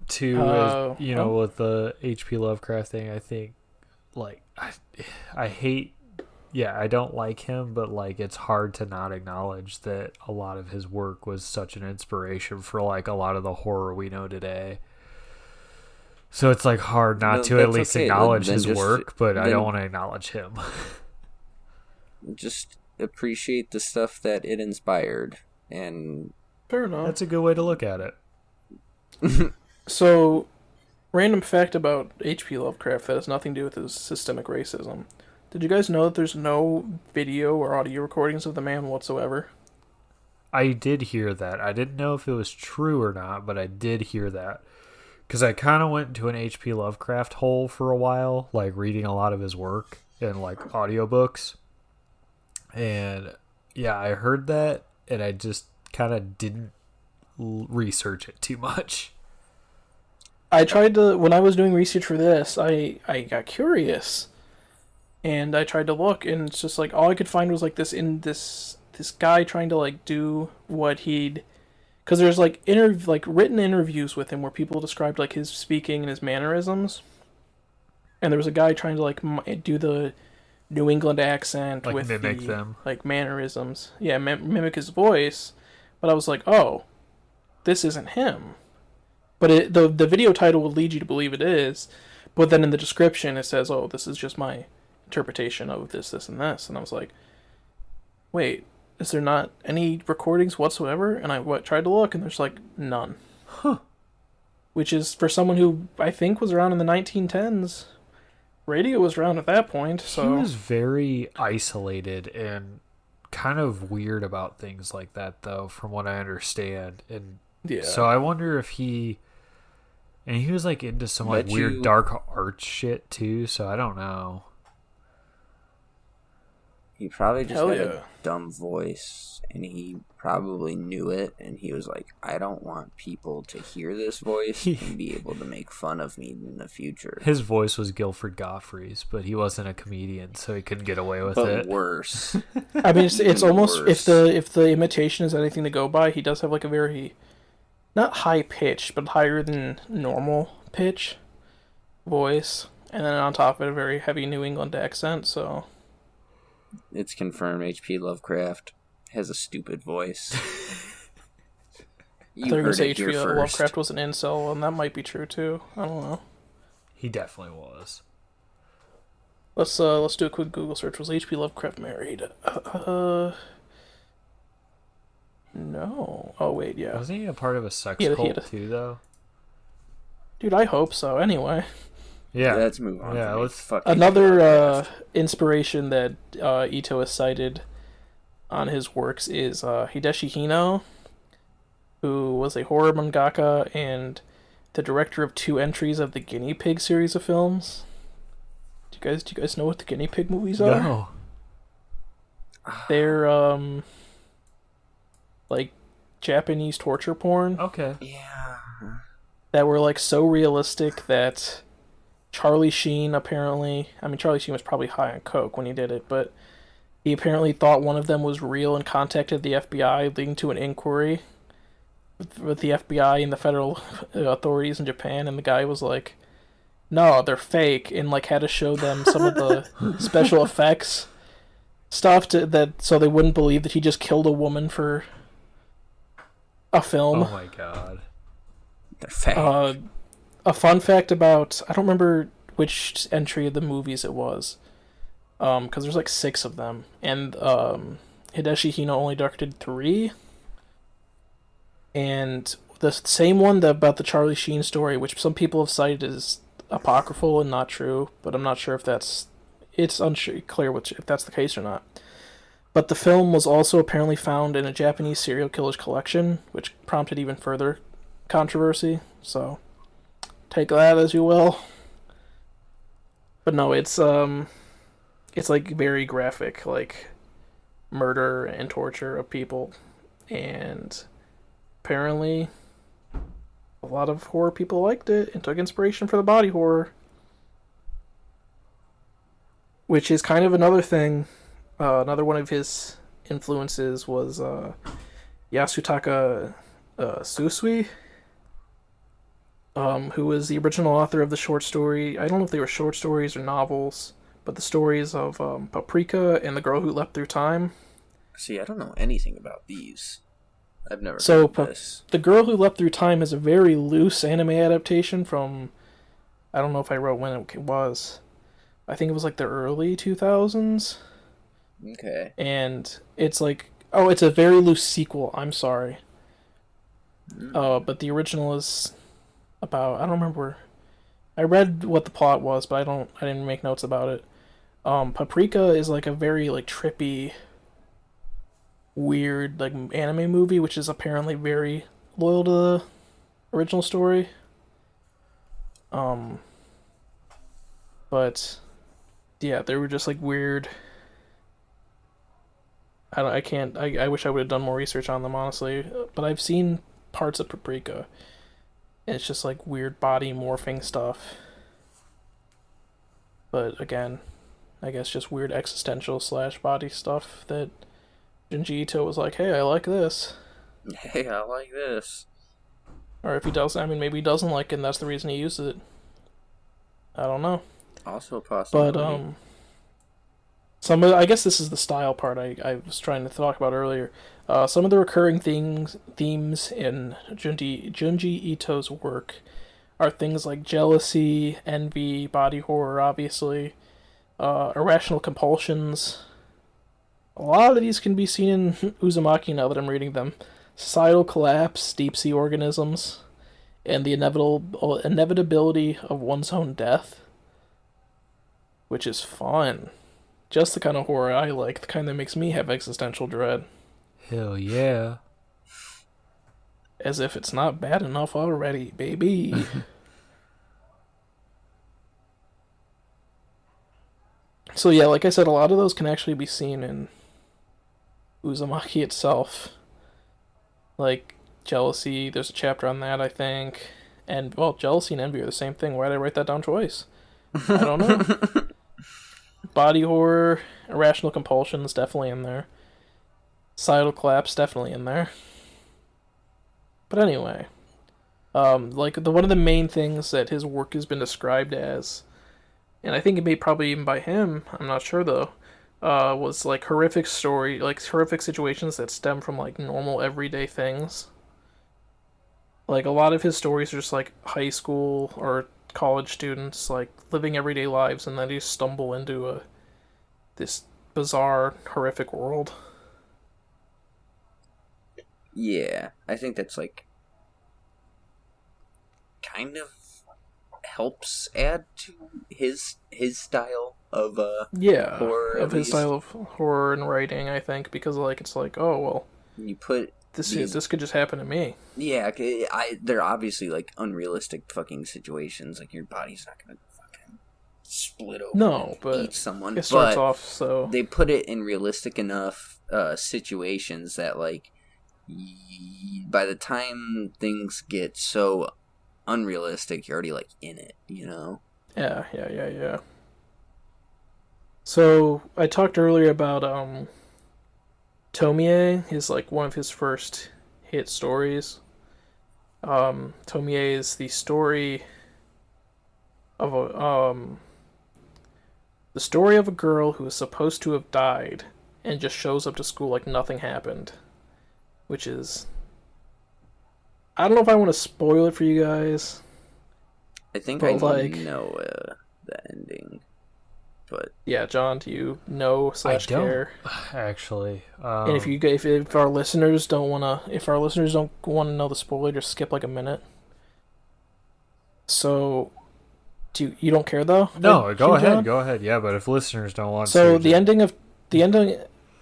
too, with the H.P. Lovecraft thing, I think like I hate. Yeah, I don't like him, but like it's hard to not acknowledge that a lot of his work was such an inspiration for like a lot of the horror we know today. So it's like hard not to at least acknowledge his work, but I don't want to acknowledge him. Just appreciate the stuff that it inspired, and fair enough. That's a good way to look at it. So, random fact about H.P. Lovecraft that has nothing to do with his systemic racism. Did you guys know that there's no video or audio recordings of the man whatsoever? I did hear that. I didn't know if it was true or not, but I did hear that. Because I kind of went into an H.P. Lovecraft hole for a while, like reading a lot of his work and like audiobooks. And yeah, I heard that, and I just kind of didn't research it too much. I tried to, when I was doing research for this, I got curious. And I tried to look, and it's just like all I could find was like this guy trying to like do what he'd, because there's like written interviews with him where people described like his speaking and his mannerisms, and there was a guy trying to like do the New England accent, like with mimic them, like mannerisms, mimic his voice, but I was like, oh, this isn't him, but the video title would lead you to believe it is, but then in the description it says, oh, this is just my interpretation of this, and this, and I was like, wait, is there not any recordings whatsoever? And I tried to look, and there's like none. Huh. Which is, for someone who I think was around in the 1910s, radio was around at that point, so... He was very isolated and kind of weird about things like that, though, from what I understand. And so I wonder if he... And he was like into some like weird dark art shit, too, so I don't know. He probably just had a dumb voice, and he probably knew it, and he was like, I don't want people to hear this voice and be able to make fun of me in the future. His voice was Guilford Gottfried's, but he wasn't a comedian, so he couldn't get away with it. But worse. I mean, it's almost, worse. If the imitation is anything to go by, he does have like a very, not high pitch, but higher than normal pitch voice, and then on top of it, a very heavy New England accent, so... It's confirmed H.P. Lovecraft has a stupid voice. I thought you were going to say H.P. Lovecraft was an incel, and that might be true too. I don't know. He definitely was. Let's do a quick Google search. Was H.P. Lovecraft married? No. Oh wait, yeah. Wasn't he a part of a sex cult too, though? Dude, I hope so. Anyway. Yeah, let's move on. Yeah, let's fucking another inspiration that Ito has cited on his works is Hideshi Hino, who was a horror mangaka and the director of 2 entries of the Guinea Pig series of films. Do you guys know what the Guinea Pig movies are? No. They're like Japanese torture porn. Okay. Yeah. That were like so realistic that Charlie Sheen apparently, I mean Charlie Sheen was probably high on coke when he did it, but he apparently thought one of them was real and contacted the FBI, leading to an inquiry with the FBI and the federal authorities in Japan, and the guy was like, no, they're fake, and like had to show them some of the special effects stuff so they wouldn't believe that he just killed a woman for a film. Oh my god. They're fake. A fun fact about, I don't remember which entry of the movies it was, because there's like 6 of them, and Hideshi Hino only directed 3, and the same one about the Charlie Sheen story, which some people have cited as apocryphal and not true, but I'm not sure if it's unclear if that's the case or not. But the film was also apparently found in a Japanese serial killer's collection, which prompted even further controversy, so take that as you will. But no, it's like very graphic, like murder and torture of people, and apparently a lot of horror people liked it and took inspiration for the body horror, which is kind of another thing. Another one of his influences was Yasutaka Susui, who was the original author of the short story. I don't know if they were short stories or novels, but the stories of Paprika and The Girl Who Leapt Through Time. See, I don't know anything about these. I've never So heard of this. The Girl Who Leapt Through Time is a very loose anime adaptation from, I don't know if I wrote when it was. I think it was like the early 2000s. Okay. And it's like, oh, it's a very loose sequel. I'm sorry. But the original is about, I don't remember. I read what the plot was, but I didn't make notes about it. Paprika is like a very like trippy, weird like anime movie, which is apparently very loyal to the original story. But yeah, they were just like weird. I wish I would have done more research on them, honestly. But I've seen parts of Paprika, and it's just like weird body morphing stuff. But again, I guess just weird existential / body stuff that Junji Ito was like, hey, I like this. Hey, I like this. Or if he doesn't, I mean, maybe he doesn't like it, and that's the reason he uses it. I don't know. Also a possibility. But, I guess this is the style part I was trying to talk about earlier. Some of the recurring themes in Junji Ito's work are things like jealousy, envy, body horror, obviously, irrational compulsions. A lot of these can be seen in Uzumaki now that I'm reading them. Societal collapse, deep sea organisms, and the inevitability of one's own death, which is fun. Just the kind of horror I like, the kind that makes me have existential dread. Hell yeah. As if it's not bad enough already, baby. So yeah, like I said, a lot of those can actually be seen in Uzumaki itself. Like, jealousy, there's a chapter on that, I think. And, well, jealousy and envy are the same thing. Why did I write that down twice? I don't know. Body horror, irrational compulsions, definitely in there. Societal collapse, definitely in there. But anyway, like one of the main things that his work has been described as, and I think it may probably even by him, I'm not sure though, was like horrific situations that stem from like normal everyday things. Like a lot of his stories are just like high school or college students like living everyday lives, and then they stumble into this bizarre, horrific world. Yeah, I think that's like kind of helps add to his style of horror. Of his style of horror and writing, I think, because like it's like, oh well, you put this could just happen to me. Yeah, they're obviously like unrealistic fucking situations. Like your body's not gonna fucking split open and eat someone. It starts off so they put it in realistic enough situations that like by the time things get so unrealistic, you're already like in it, you know? Yeah. So I talked earlier about Tomie is like one of his first hit stories. Tomie is the story of a girl who is supposed to have died and just shows up to school like nothing happened, which is, I don't know if I want to spoil it for you guys. I think I know the ending, but yeah, John, do you know / care? Actually, and if our listeners don't wanna know the spoiler, just skip like a minute. So, you don't care though? No, go ahead. Yeah, but if listeners don't want to, the ending,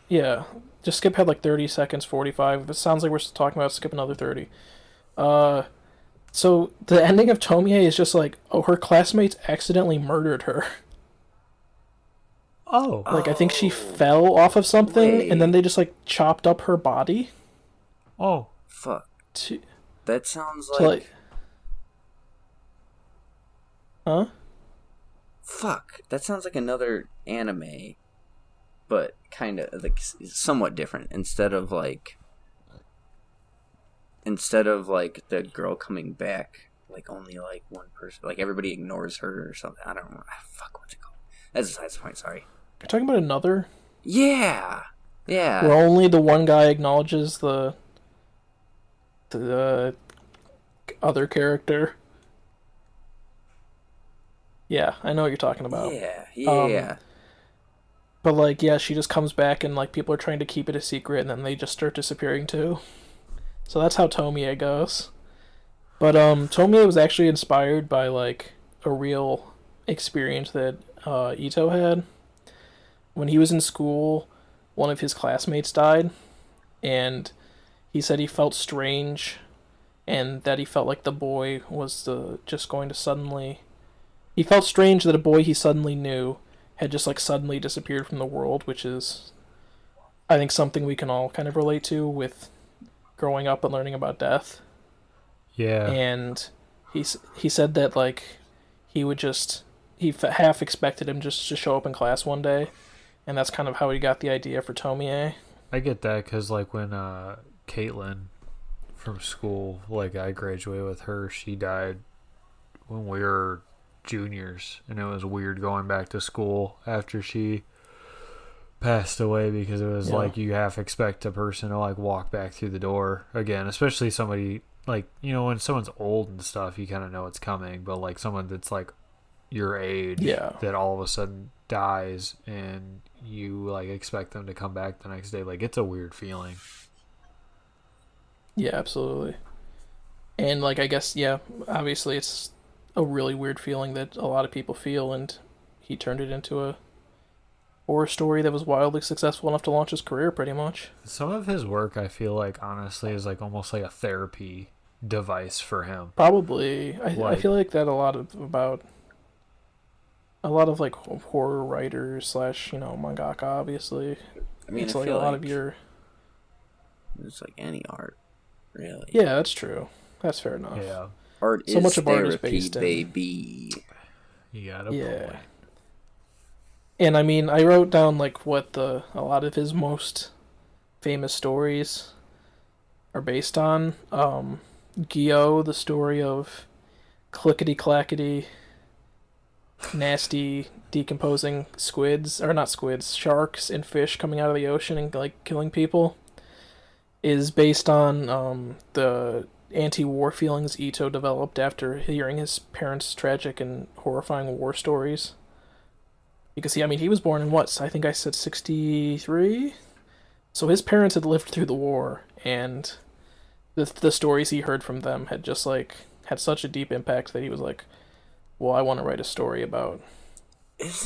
yeah, just skip ahead like 30 seconds, 45. If it sounds like we're still talking about it, skip another 30. So the ending of Tomie is just like, her classmates accidentally murdered her. Oh. Like, I think she fell off of something, and then they just, like, chopped up her body. Oh. Fuck. That sounds like... Huh? Fuck. That sounds like another anime, but kind of, like, somewhat different. Instead of, like, the girl coming back, like, only, like, one person... Like, everybody ignores her or something. I don't know. Fuck, what's it called? That's a side point, sorry. You're talking about another? Yeah. Where only the one guy acknowledges the other character. Yeah, I know what you're talking about. Yeah. But like, yeah, she just comes back and like people are trying to keep it a secret, and then they just start disappearing too. So that's how Tomie goes. But Tomie was actually inspired by like a real experience that Ito had. When he was in school, one of his classmates died, and he said he felt strange, and that he felt like the boy was just going to suddenly... He felt strange that a boy he suddenly knew had just like suddenly disappeared from the world, which is, I think, something we can all kind of relate to with growing up and learning about death. Yeah. And he said that like he half expected him just to show up in class one day. And that's kind of how he got the idea for Tomie. I get that because, like, when Caitlin from school, like, I graduated with her, she died when we were juniors. And it was weird going back to school after she passed away because it was like you half expect a person to, like, walk back through the door again. Especially somebody, like, you know, when someone's old and stuff, you kind of know it's coming. But, like, someone that's, like, your age that all of a sudden dies and you like expect them to come back the next day, like it's a weird feeling. Yeah, absolutely. And like I guess obviously it's a really weird feeling that a lot of people feel, and he turned it into a horror story that was wildly successful enough to launch his career pretty much. Some of his work I feel like honestly is like almost like a therapy device for him. Probably. I feel like that a lot of like horror writers / mangaka, obviously. I mean, it's I like feel a lot of your... It's like any art, really. Yeah, that's true. That's fair enough. Yeah. Art so is much of therapy, art is based baby. You got a point. And I mean, I wrote down like what a lot of his most famous stories are based on. Gyo, the story of clickety clackety nasty decomposing sharks and fish coming out of the ocean and like killing people, is based on the anti-war feelings Ito developed after hearing his parents' tragic and horrifying war stories. Because he was born in I think I said 63? So his parents had lived through the war, and the stories he heard from them had just like had such a deep impact that he was like, well, I want to write a story about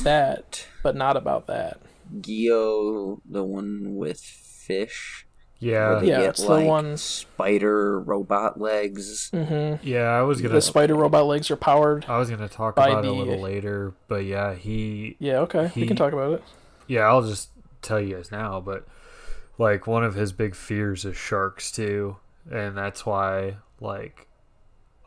that, but not about that. Gyo, the one with fish Yeah. Where they Yeah, get, it's like, the one. spider robot legs. Mm-hmm. Yeah, I was gonna. The spider robot legs are powered. I was gonna talk by about it a the- little later, but yeah, Yeah, okay, we can talk about it. Yeah, I'll just tell you guys now. But like, one of his big fears is sharks too, and that's why like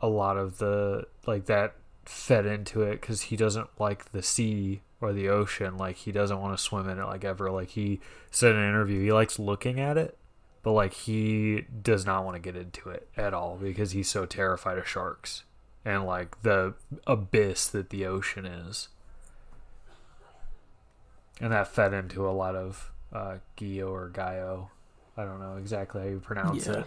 a lot of the like that fed into it because he doesn't like the sea or the ocean. Like, he doesn't want to swim in it like ever. Like, he said in an interview he likes looking at it, but like he does not want to get into it at all because he's so terrified of sharks and like the abyss that the ocean is. And that fed into a lot of Gio or Gaio. I don't know exactly how you pronounce it.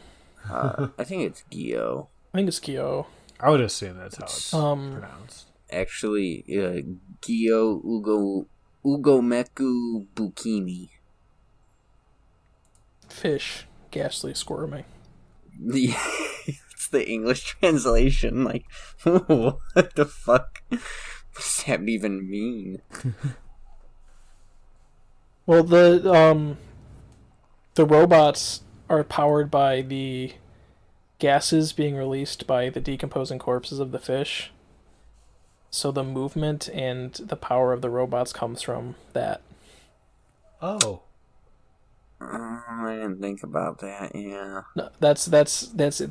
I think it's Gio. I think it's Kyo. I would assume that's how it's pronounced. Actually, Gio Ugomeku Bukini. Fish, ghastly squirming. It's the English translation. Like, what the fuck? What does that even mean? Well, the robots are powered by the gases being released by the decomposing corpses of the fish. So the movement and the power of the robots comes from that. Oh. I didn't think about that. Yeah. No, that's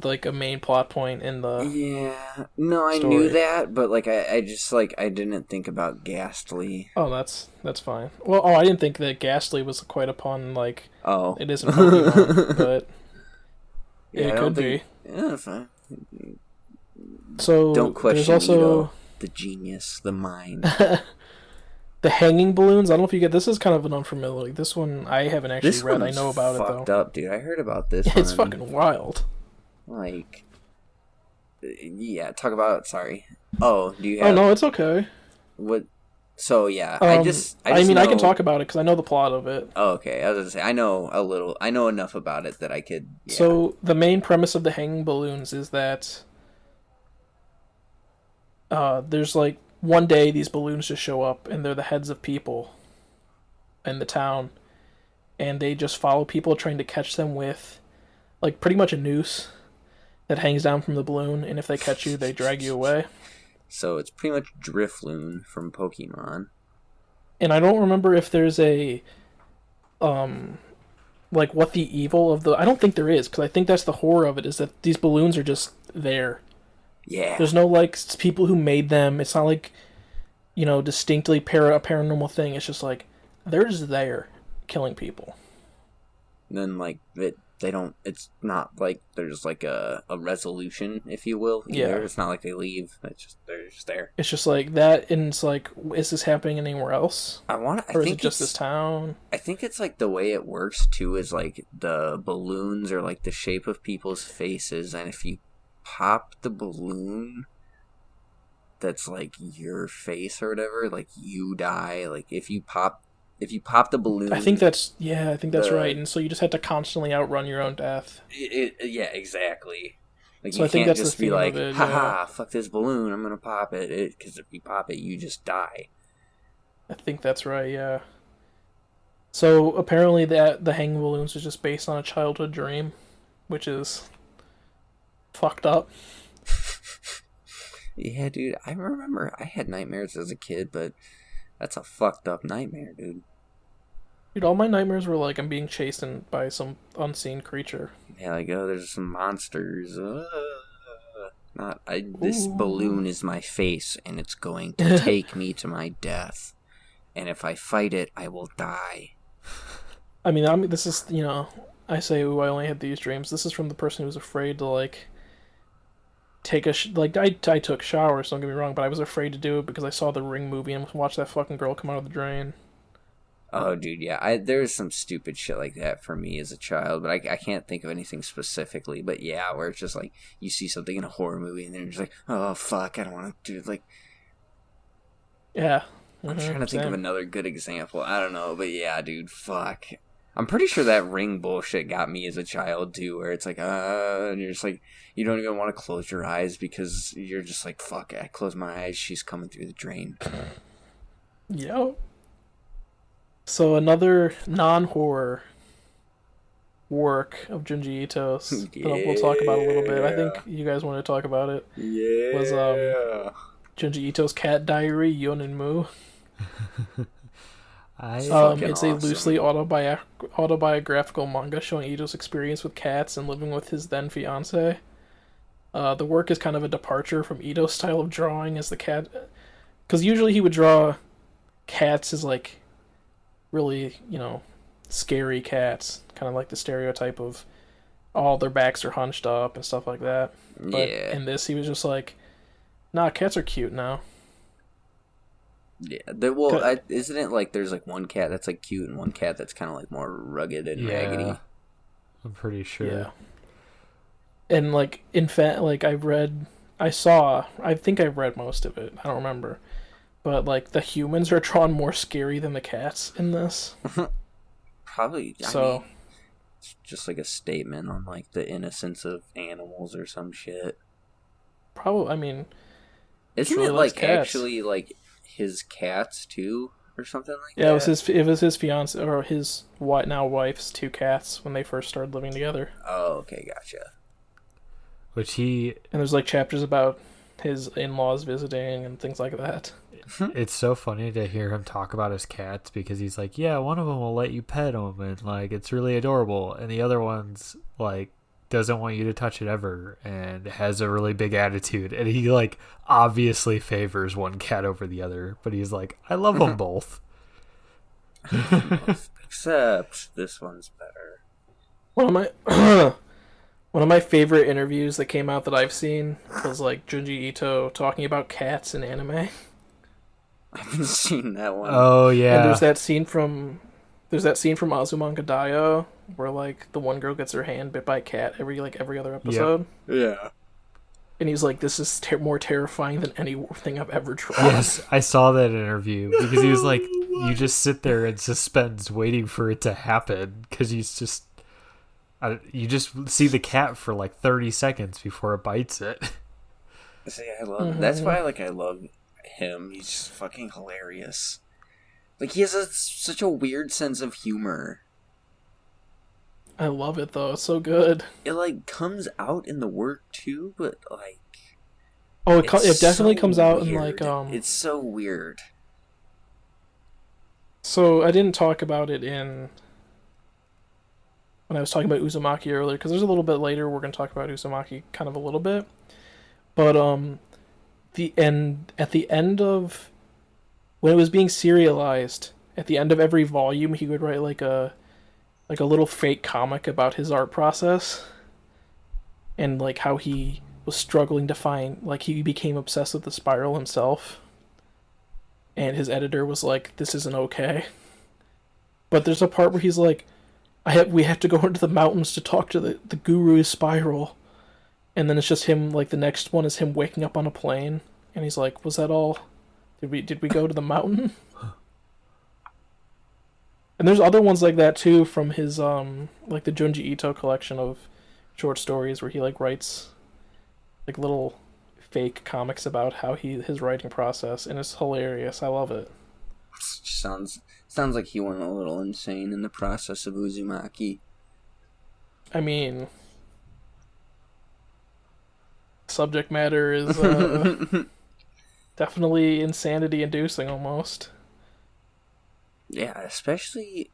like a main plot point in the Yeah. No, I story. knew that, but like I just like I didn't think about ghastly. Oh, that's fine. Well, I didn't think that ghastly was quite a pun. Like, Oh, it isn't Pokemon, but yeah, it I could don't think- be. Yeah, fine. So Don't question there's also Ito, the genius, the mind. the hanging balloons. I don't know if you get this. Is kind of an unfamiliar. Like, this one I haven't actually This read. I one's know about it fucked though. up, dude. I heard about this. It's one. fucking wild. Like, yeah. Talk about. Sorry. Oh, do you Oh have no, it's okay. what? So yeah, I mean, I can know- talk about it because I know the plot of it. Oh, okay. I was gonna say I know a little. I know enough about it that I could. Yeah. So the main premise of the hanging balloons is that there's like one day these balloons just show up and they're the heads of people in the town, and they just follow people trying to catch them with like pretty much a noose that hangs down from the balloon, and if they catch you, they drag you away. So it's pretty much Drifloon from Pokemon. And I don't remember if there's a like what the evil of the I don't think there is, because I think that's the horror of it, is that these balloons are just there. Yeah. There's no like people who made them. It's not like, you know, distinctly a paranormal thing. It's just like they're just there killing people. And then like they don't. It's not like there's like a resolution, if you will. Either. Yeah. It's not like they leave. It's just they're just there. It's just like that, and it's like, is this happening anywhere else? Or Or is think it just it's- this town? I think it's like the way it works too is like the balloons are like the shape of people's faces, and if you pop the balloon that's like your face or whatever, like you die. Like if you pop the balloon, I think that's the- right. And so you just have to constantly outrun your own death. yeah, exactly. Like So you I think can't that's the just be theme of like, it, haha, fuck this balloon, I'm gonna pop it. Because if you pop it, you just die. I think that's right. Yeah. So apparently that the hanging balloons is just based on a childhood dream, which is fucked up. Yeah, dude, I remember I had nightmares as a kid, but that's a fucked up nightmare, dude. Dude, all my nightmares were like I'm being chased by some unseen creature. Yeah, like, oh, there's some monsters. This balloon is my face, and it's going to take me to my death. And if I fight it, I will die. I mean, this is, you know, I say, ooh, I only had these dreams. This is from the person who was afraid to, like, take I took showers, don't get me wrong, but I was afraid to do it because I saw the Ring movie and watched that fucking girl come out of the drain. Oh, dude, yeah. There's some stupid shit like that for me as a child, but I can't think of anything specifically. But yeah, where it's just like, you see something in a horror movie and then you're just like, oh, fuck, I don't want to do it. Like, Yeah. I'm trying to think of same. another good example. I don't know, but yeah, dude, fuck. I'm pretty sure that Ring bullshit got me as a child too, where it's like, and you're just like, you don't even want to close your eyes because you're just like, fuck, I close my eyes, she's coming through the drain. Yep. So another non-horror work of Junji Ito's that we'll talk about a little bit. I think you guys want to talk about it. Yeah. Was Junji Ito's Cat Diary, Yonin It's awesome. A loosely autobiographical manga showing Ito's experience with cats and living with his then fiancée. The work is kind of a departure from Ito's style of drawing, as the cat, because usually he would draw cats as like really, scary cats, kind of like the stereotype of all their backs are hunched up and stuff like that. But in this, he was just like, nah, cats are cute now. Yeah, isn't it like there's like one cat that's like cute and one cat that's kind of like more rugged and raggedy? I'm pretty sure. Yeah. And like, in fact, like I think I read most of it. I don't remember. But like the humans are drawn more scary than the cats in this. Probably. So, I mean, it's just like a statement on like the innocence of animals or some shit. Probably. I mean, isn't it like actually like his cats too, or something like that? Yeah, it was his fiance or his now wife's two cats when they first started living together. Oh, okay, gotcha. And there's like chapters about his in-laws visiting and things like that. It's so funny to hear him talk about his cats, because he's like, yeah, one of them will let you pet them and like it's really adorable, and the other one's like doesn't want you to touch it ever and has a really big attitude, and he like obviously favors one cat over the other, but he's like, I love them both. Except this one's better. One of my favorite interviews that came out that I've seen was like Junji Ito talking about cats in anime. I haven't seen that one. Oh yeah. And there's that scene from Azumanga Daioh where like the one girl gets her hand bit by a cat every other episode. Yep. Yeah. And he's like, this is more terrifying than anything I've ever drawn. Yes, I saw that interview, because he was like, you just sit there in suspense waiting for it to happen, because he's just... you just see the cat for like 30 seconds before it bites it. See, I love that's why I love him. He's just fucking hilarious. Like, he has such a weird sense of humor. I love it though. It's so good. It like comes out in the work too, but like it definitely comes out in like it's so weird. So I didn't talk about it when I was talking about Uzumaki earlier, because there's a little bit later we're going to talk about Uzumaki kind of a little bit. But at the end of when it was being serialized, at the end of every volume he would write like a little fake comic about his art process and like how he was struggling to find, like, he became obsessed with the spiral himself. And his editor was like, this isn't okay. But there's a part where he's like, we have to go into the mountains to talk to the guru's spiral. And then it's just him, like, the next one is him waking up on a plane. And he's like, was that all? Did we go to the mountain? And there's other ones like that, too, from his, like, the Junji Ito collection of short stories where he, like, writes, like, little fake comics about how his writing process. And it's hilarious. I love it. Sounds like he went a little insane in the process of Uzumaki. I mean, subject matter is definitely insanity-inducing almost. Yeah, especially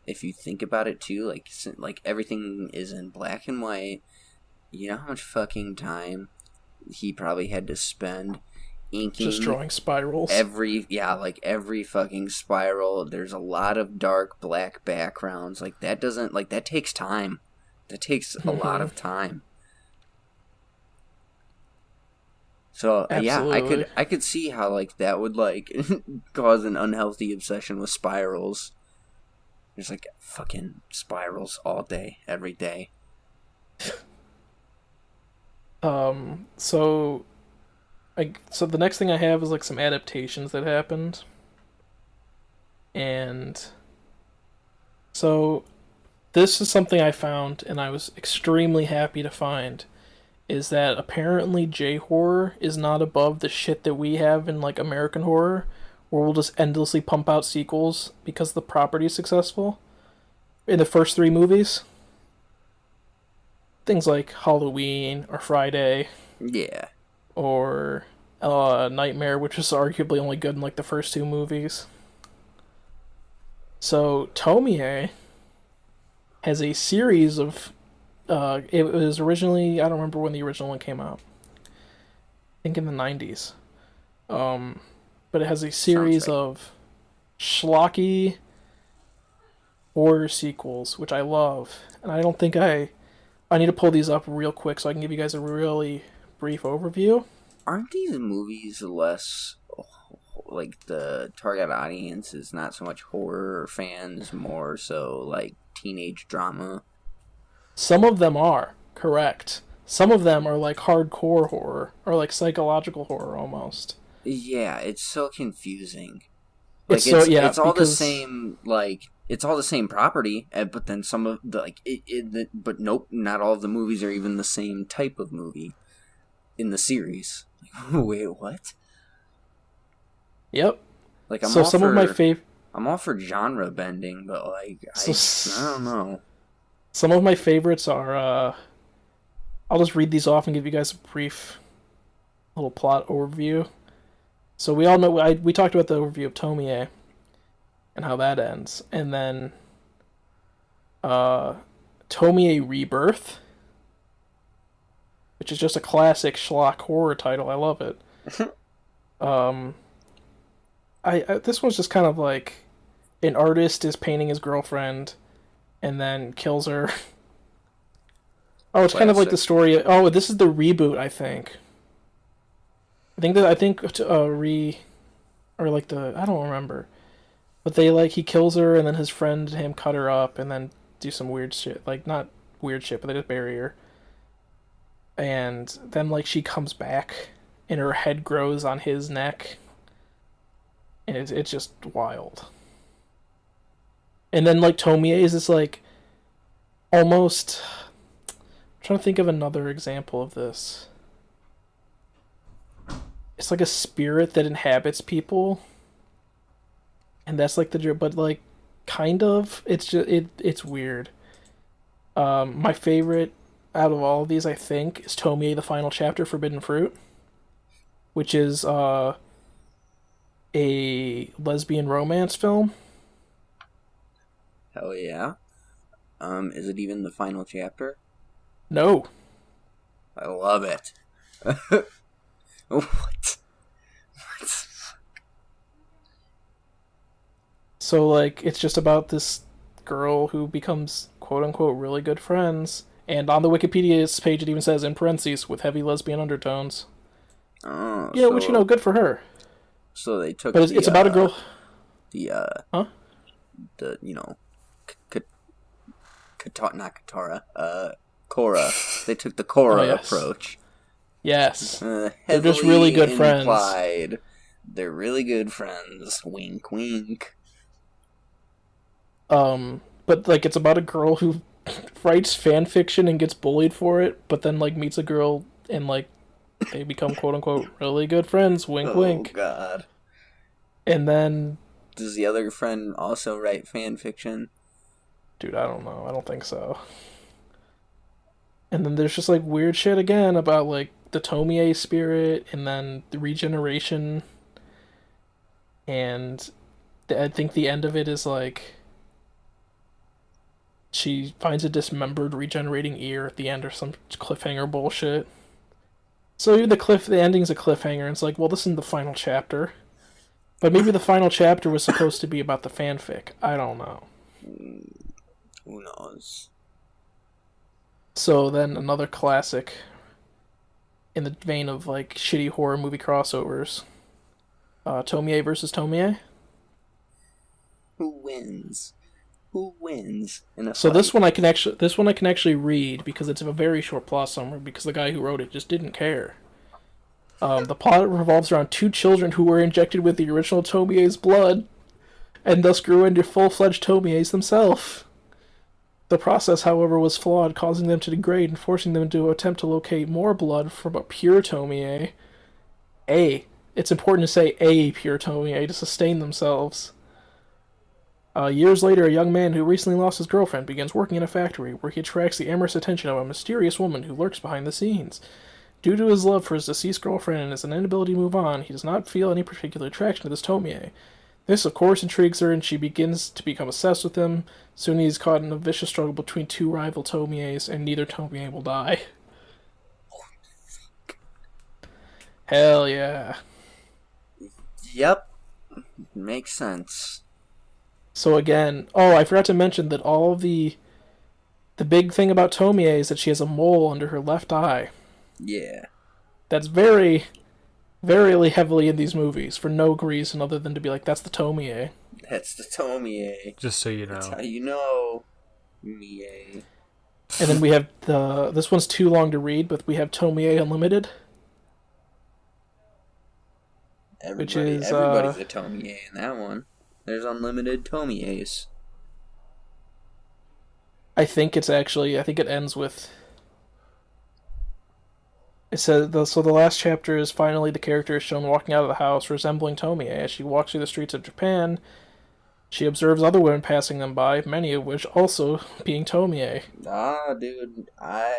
if you think about it too. Like everything is in black and white. You know how much fucking time he probably had to spend inking just drawing spirals. Every fucking spiral. There's a lot of dark black backgrounds. Like that takes time. That takes a lot of time. So absolutely. yeah, I could see how like that would like cause an unhealthy obsession with spirals. There's like fucking spirals all day, every day. So the next thing I have is like some adaptations that happened. And so this is something I found and I was extremely happy to find, is that apparently J-horror is not above the shit that we have in like American horror, where we'll just endlessly pump out sequels because the property is successful in the first 3 movies. things like Halloween or Friday. Yeah. Or Nightmare, which is arguably only good in like the first 2 movies. So Tomie has a series of it was originally, I don't remember when the original one came out. I think in the 90s. But it has a series of schlocky horror sequels, which I love. And I don't think I need to pull these up real quick so I can give you guys a really brief overview. Aren't these movies less like the target audience is not so much horror fans, more so like teenage drama? Some of them are, correct. Some of them are like hardcore horror, or like psychological horror almost. Yeah, it's so confusing. Like it's all the same, like it's all the same property, but then some of the but nope, not all of the movies are even the same type of movie in the series. Wait, what? Yep. Like I'm all for genre bending, but like I don't know. Some of my favorites are I'll just read these off and give you guys a brief little plot overview. So we all know we talked about the overview of Tomie and how that ends, and then Tomie Rebirth, which is just a classic schlock horror title. I love it. This one's just kind of like an artist is painting his girlfriend and then kills her. Oh, it's kind of like the story. Oh, this is the reboot, I think. I think I don't remember. But he kills her and then his friend and him cut her up and then do some weird shit. Like, not weird shit, but they just bury her. And then, she comes back and her head grows on his neck. And it's just wild. And then, Tomie is this, almost... I'm trying to think of another example of this. It's like a spirit that inhabits people. And that's but kind of. It's just, it's weird. My favorite out of all of these, I think, is Tomie, the Final Chapter, Forbidden Fruit. Which is, a lesbian romance film. Hell yeah. Is it even the final chapter? No. I love it. What? So, it's just about this girl who becomes, quote-unquote, really good friends. And on the Wikipedia page, it even says, in parentheses, with heavy lesbian undertones. Oh, yeah, which, good for her. So they took But it's about a girl... not Katara, Korra. They took the Korra approach. Yes. They're just really good friends. They're really good friends. Wink, wink. But, it's about a girl who writes fan fiction and gets bullied for it, but then, meets a girl and, they become, quote-unquote, really good friends. Wink, wink. Oh, God. And then... Does the other friend also write fan fiction? Dude, I don't know. I don't think so. And then there's just, weird shit again about, the Tomie spirit, and then the regeneration. And I think the end of it is, she finds a dismembered, regenerating ear at the end, or some cliffhanger bullshit. So the ending's a cliffhanger, and it's well, this isn't the final chapter. But maybe the final chapter was supposed to be about the fanfic. I don't know. Who knows? So then another classic in the vein of shitty horror movie crossovers. Tomie versus Tomie. Who wins? Who wins in a So fight? this one I can actually read because it's a very short plot summary because the guy who wrote it just didn't care. The plot revolves around 2 children who were injected with the original Tomie's blood and thus grew into full-fledged Tomies themselves. The process, however, was flawed, causing them to degrade and forcing them to attempt to locate more blood from a pure Tomie. It's important to say a pure Tomie to sustain themselves. Years later, a young man who recently lost his girlfriend begins working in a factory where he attracts the amorous attention of a mysterious woman who lurks behind the scenes. Due to his love for his deceased girlfriend and his inability to move on, he does not feel any particular attraction to this Tomie. This, of course, intrigues her, and she begins to become obsessed with him. Soon he is caught in a vicious struggle between two rival Tomies, and neither Tomie will die. Hell yeah. Yep. Makes sense. So again, I forgot to mention that all of the big thing about Tomie is that she has a mole under her left eye. Yeah. That's very, very heavily in these movies for no reason other than to be like, that's the Tomie. That's the Tomie. Just so you know. That's how you know. Mie. And then we have this one's too long to read, but we have Tomie Unlimited. Everybody's a Tomie in that one. There's unlimited Tomies. I think it ends with... It says, so the last chapter is finally the character is shown walking out of the house, resembling Tomie. As she walks through the streets of Japan, she observes other women passing them by, many of which also being Tomie. Ah, dude, I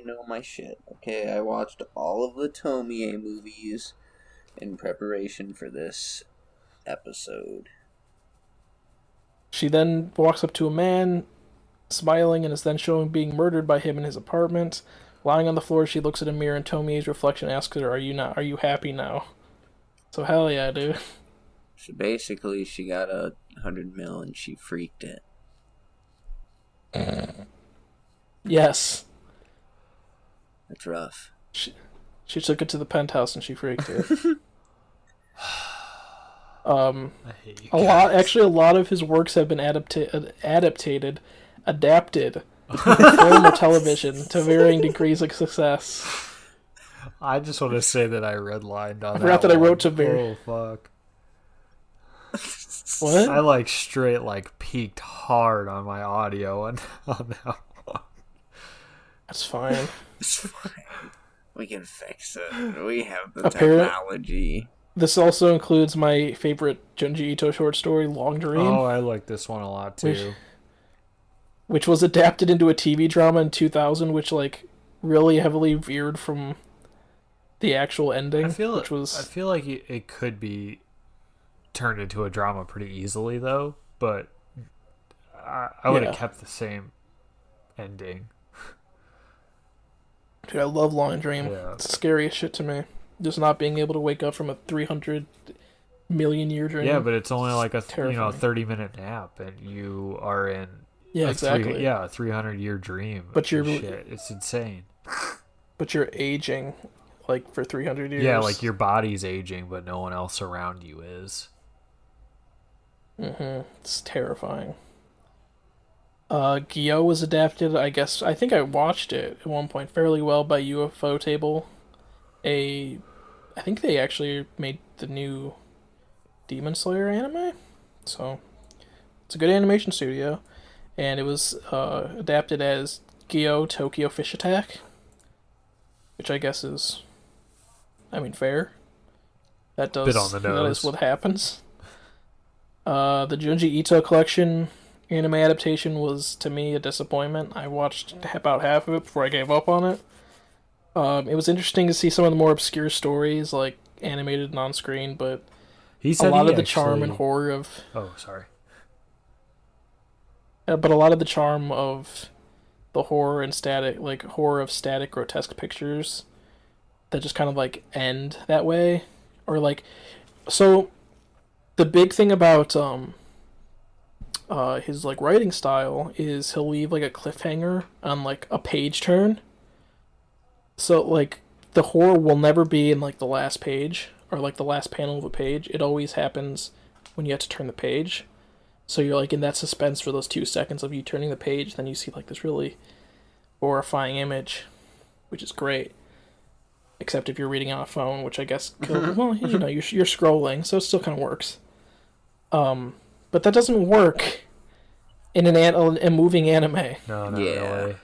know my shit. Okay, I watched all of the Tomie movies in preparation for this episode. She then walks up to a man, smiling, and is then shown being murdered by him in his apartment. Lying on the floor, she looks at a mirror, and Tomie's reflection asks her, "Are you happy now?" So hell yeah, dude. So basically, she got $100 million and she freaked it. Yes. That's rough. She took it to the penthouse and she freaked it. I hate you a lot of his works have been adapted film or television to varying degrees of success. I just want to say that I redlined on that. I forgot that I wrote to Oh fuck! What? I straight peaked hard on my audio on that one. That's fine. It's fine. We can fix it. We have the technology. This also includes my favorite Junji Ito short story, Long Dream. Oh, I like this one a lot too. Which was adapted into a TV drama in 2000, which really heavily veered from the actual ending. I feel like it could be turned into a drama pretty easily though, but I would have kept the same ending. Dude, I love Long Dream. Yeah. It's scary as shit to me. Just not being able to wake up from a 300 million year dream. Yeah, but it's only like a 30-minute nap, and you are in a 300-year dream. But it's insane. But you're aging for 300 years. Yeah, your body's aging, but no one else around you is. It's terrifying. Gyo was adapted, I think I watched it at one point fairly well by UFO Table. I think they actually made the new Demon Slayer anime. So, it's a good animation studio. And it was adapted as Gyo Tokyo Fish Attack. Which I guess is, fair. That does. Bit on the nose. That is what happens. The Junji Ito collection anime adaptation was, to me, a disappointment. I watched about half of it before I gave up on it. It was interesting to see some of the more obscure stories, animated and on screen, but a lot of the charm and horror of... Oh, sorry. But a lot of the charm of the horror and static grotesque pictures that just kind of end that way, or so the big thing about his writing style is he'll leave a cliffhanger on a page turn. So the horror will never be in the last page or the last panel of a page. It always happens when you have to turn the page. So you're in that suspense for those 2 seconds of you turning the page, then you see this really horrifying image, which is great. Except if you're reading on a phone, which I guess you're scrolling, so it still kind of works. But that doesn't work in a moving anime. No, not really.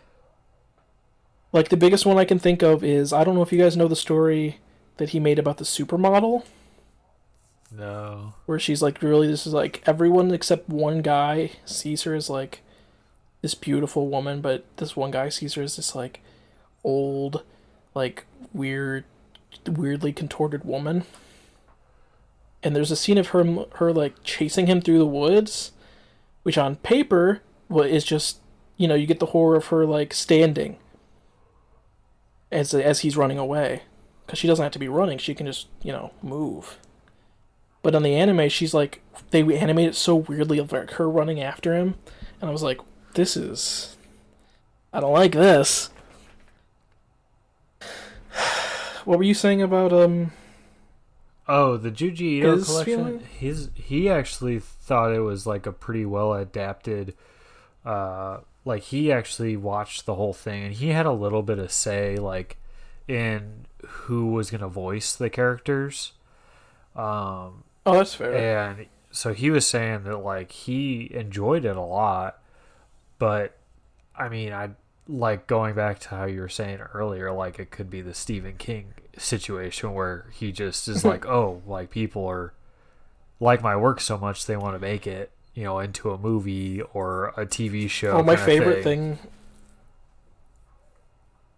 The biggest one I can think of is, I don't know if you guys know the story that he made about the supermodel. No. Where she's like, really, this is like everyone except one guy sees her as like this beautiful woman, but this one guy sees her as this like old, like weirdly contorted woman. And there's a scene of her like chasing him through the woods, which on paper is just, you know, you get the horror of her like standing as he's running away, because she doesn't have to be running, she can just, you know, move. But on the anime, she's like, they animate it so weirdly of like her running after him, and I was like, I don't like this. What were you saying about Oh, the Junji Ito his collection. feeling? He actually thought it was like a pretty well adapted. Like he actually watched the whole thing, and he had a little bit of say, like in who was gonna voice the characters. Oh, that's fair. And so he was saying that like he enjoyed it a lot, but I mean, I like going back to how you were saying earlier, like it could be the Stephen King situation where he just is like, oh, like people are like my work so much they want to make it, you know, into a movie or a TV show. Oh, my favorite thing.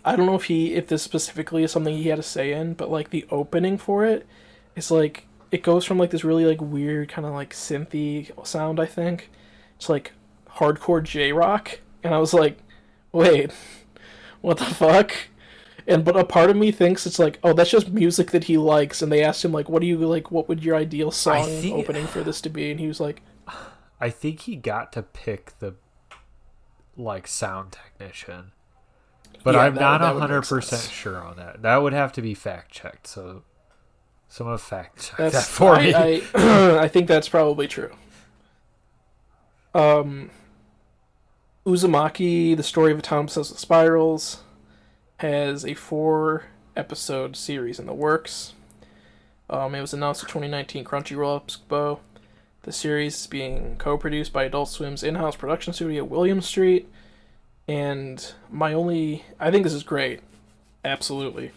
I don't know if this specifically is something he had a say in, but like the opening for it is like it goes from like this really like weird kind of like synthy sound, I think, to like hardcore J-rock, and I was like, wait, what the fuck? But a part of me thinks it's like, oh, that's just music that he likes, and they asked him like, what would your ideal song opening for this to be, and he was like, I think he got to pick the like sound technician, but yeah, I'm not 100% sure on that. That would have to be fact checked. So someone fact check that for me. I think that's probably true. Uzumaki, The Story of a Town Obsessed with Spirals, has a 4-episode series in the works. It was announced at 2019 Crunchyroll Expo. The series is being co-produced by Adult Swim's in-house production studio, William Street. And I think this is great. Absolutely.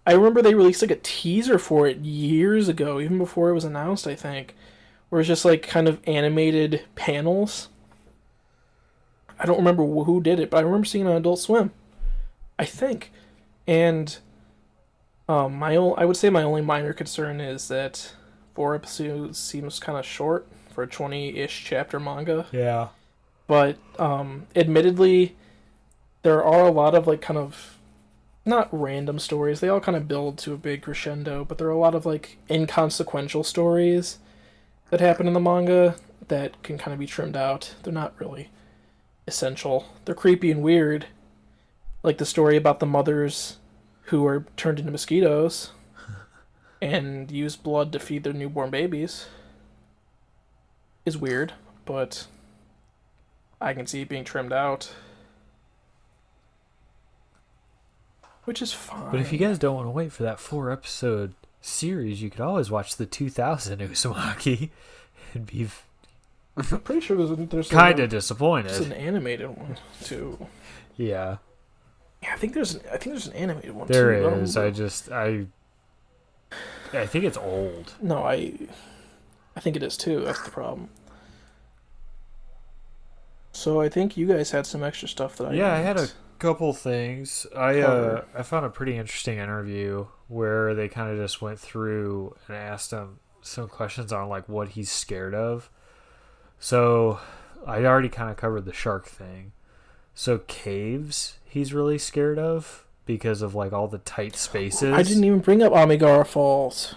I remember they released like a teaser for it years ago, even before it was announced, I think, where it's just like kind of animated panels. I don't remember who did it, but I remember seeing it on Adult Swim, I think. And I would say my only minor concern is that 4 episodes seems kind of short for a 20-ish chapter manga. Yeah. But admittedly, there are a lot of like kind of not random stories. They all kind of build to a big crescendo, but there are a lot of like inconsequential stories that happen in the manga that can kind of be trimmed out. They're not really essential. They're creepy and weird. Like the story about the mothers who are turned into mosquitoes and use blood to feed their newborn babies is weird, but I can see it being trimmed out. Which is fine. But if you guys don't want to wait for that 4-episode series, you could always watch the 2000 Uzumaki and be I'm pretty sure there's kind of disappointed. There's an animated one too. Yeah. Yeah, I think there's an animated one there too. There is. I think it's old. No, I think it is too. That's the problem. So I think you guys had some extra stuff that I I had a couple things. I found a pretty interesting interview where they kind of just went through and asked him some questions on like what he's scared of. So I already kind of covered the shark thing. So caves he's really scared of because of like all the tight spaces. I didn't even bring up Amigara Falls.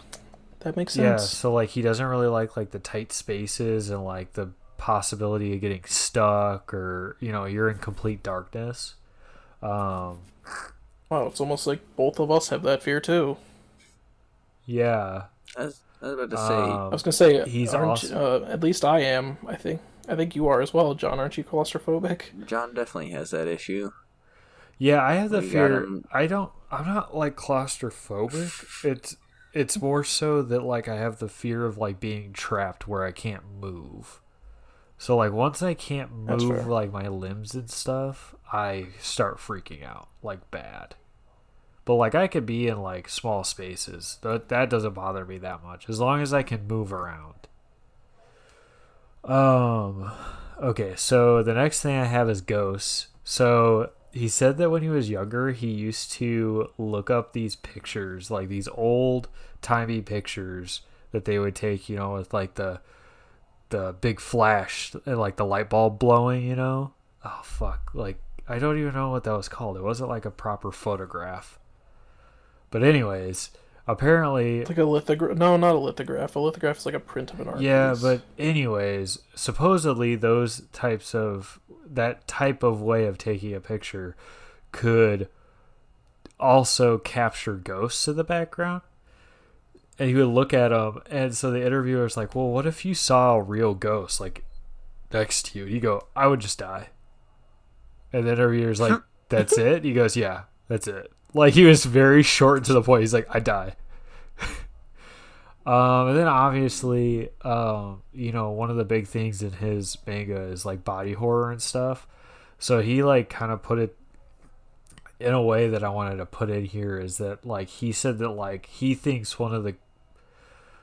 That makes sense. Yeah, so like he doesn't really like the tight spaces and like the possibility of getting stuck or, you know, you're in complete darkness. Wow, it's almost like both of us have that fear too. Yeah. I was about to say. I was gonna say he's awesome. At least I am. I think you are as well, John. Aren't you claustrophobic? John definitely has that issue. Yeah, I have the fear. I'm not like claustrophobic. It's more so that like I have the fear of like being trapped where I can't move. So like once I can't move like my limbs and stuff, I start freaking out like bad. But like I could be in like small spaces. That doesn't bother me that much as long as I can move around. Okay, so the next thing I have is ghosts. So he said that when he was younger, he used to look up these pictures, like these old timey pictures that they would take, you know, with like the big flash and like the light bulb blowing, you know. Oh fuck, like I don't even know what that was called. It wasn't like a proper photograph. But anyways, apparently it's like a lithograph. No, not a lithograph. A lithograph is like a print of an art yeah, piece. but anyways, supposedly that type of way of taking a picture could also capture ghosts in the background. And he would look at them, and so the interviewer's like, well, what if you saw a real ghost, like, next to you? And you go, I would just die. And the interviewer's like, that's it? He goes, yeah, that's it. Like, he was very short and to the point. He's like, I die. And then obviously, you know, one of the big things in his manga is like body horror and stuff. So he like kind of put it in a way that I wanted to put in here is that like he said that like he thinks one of the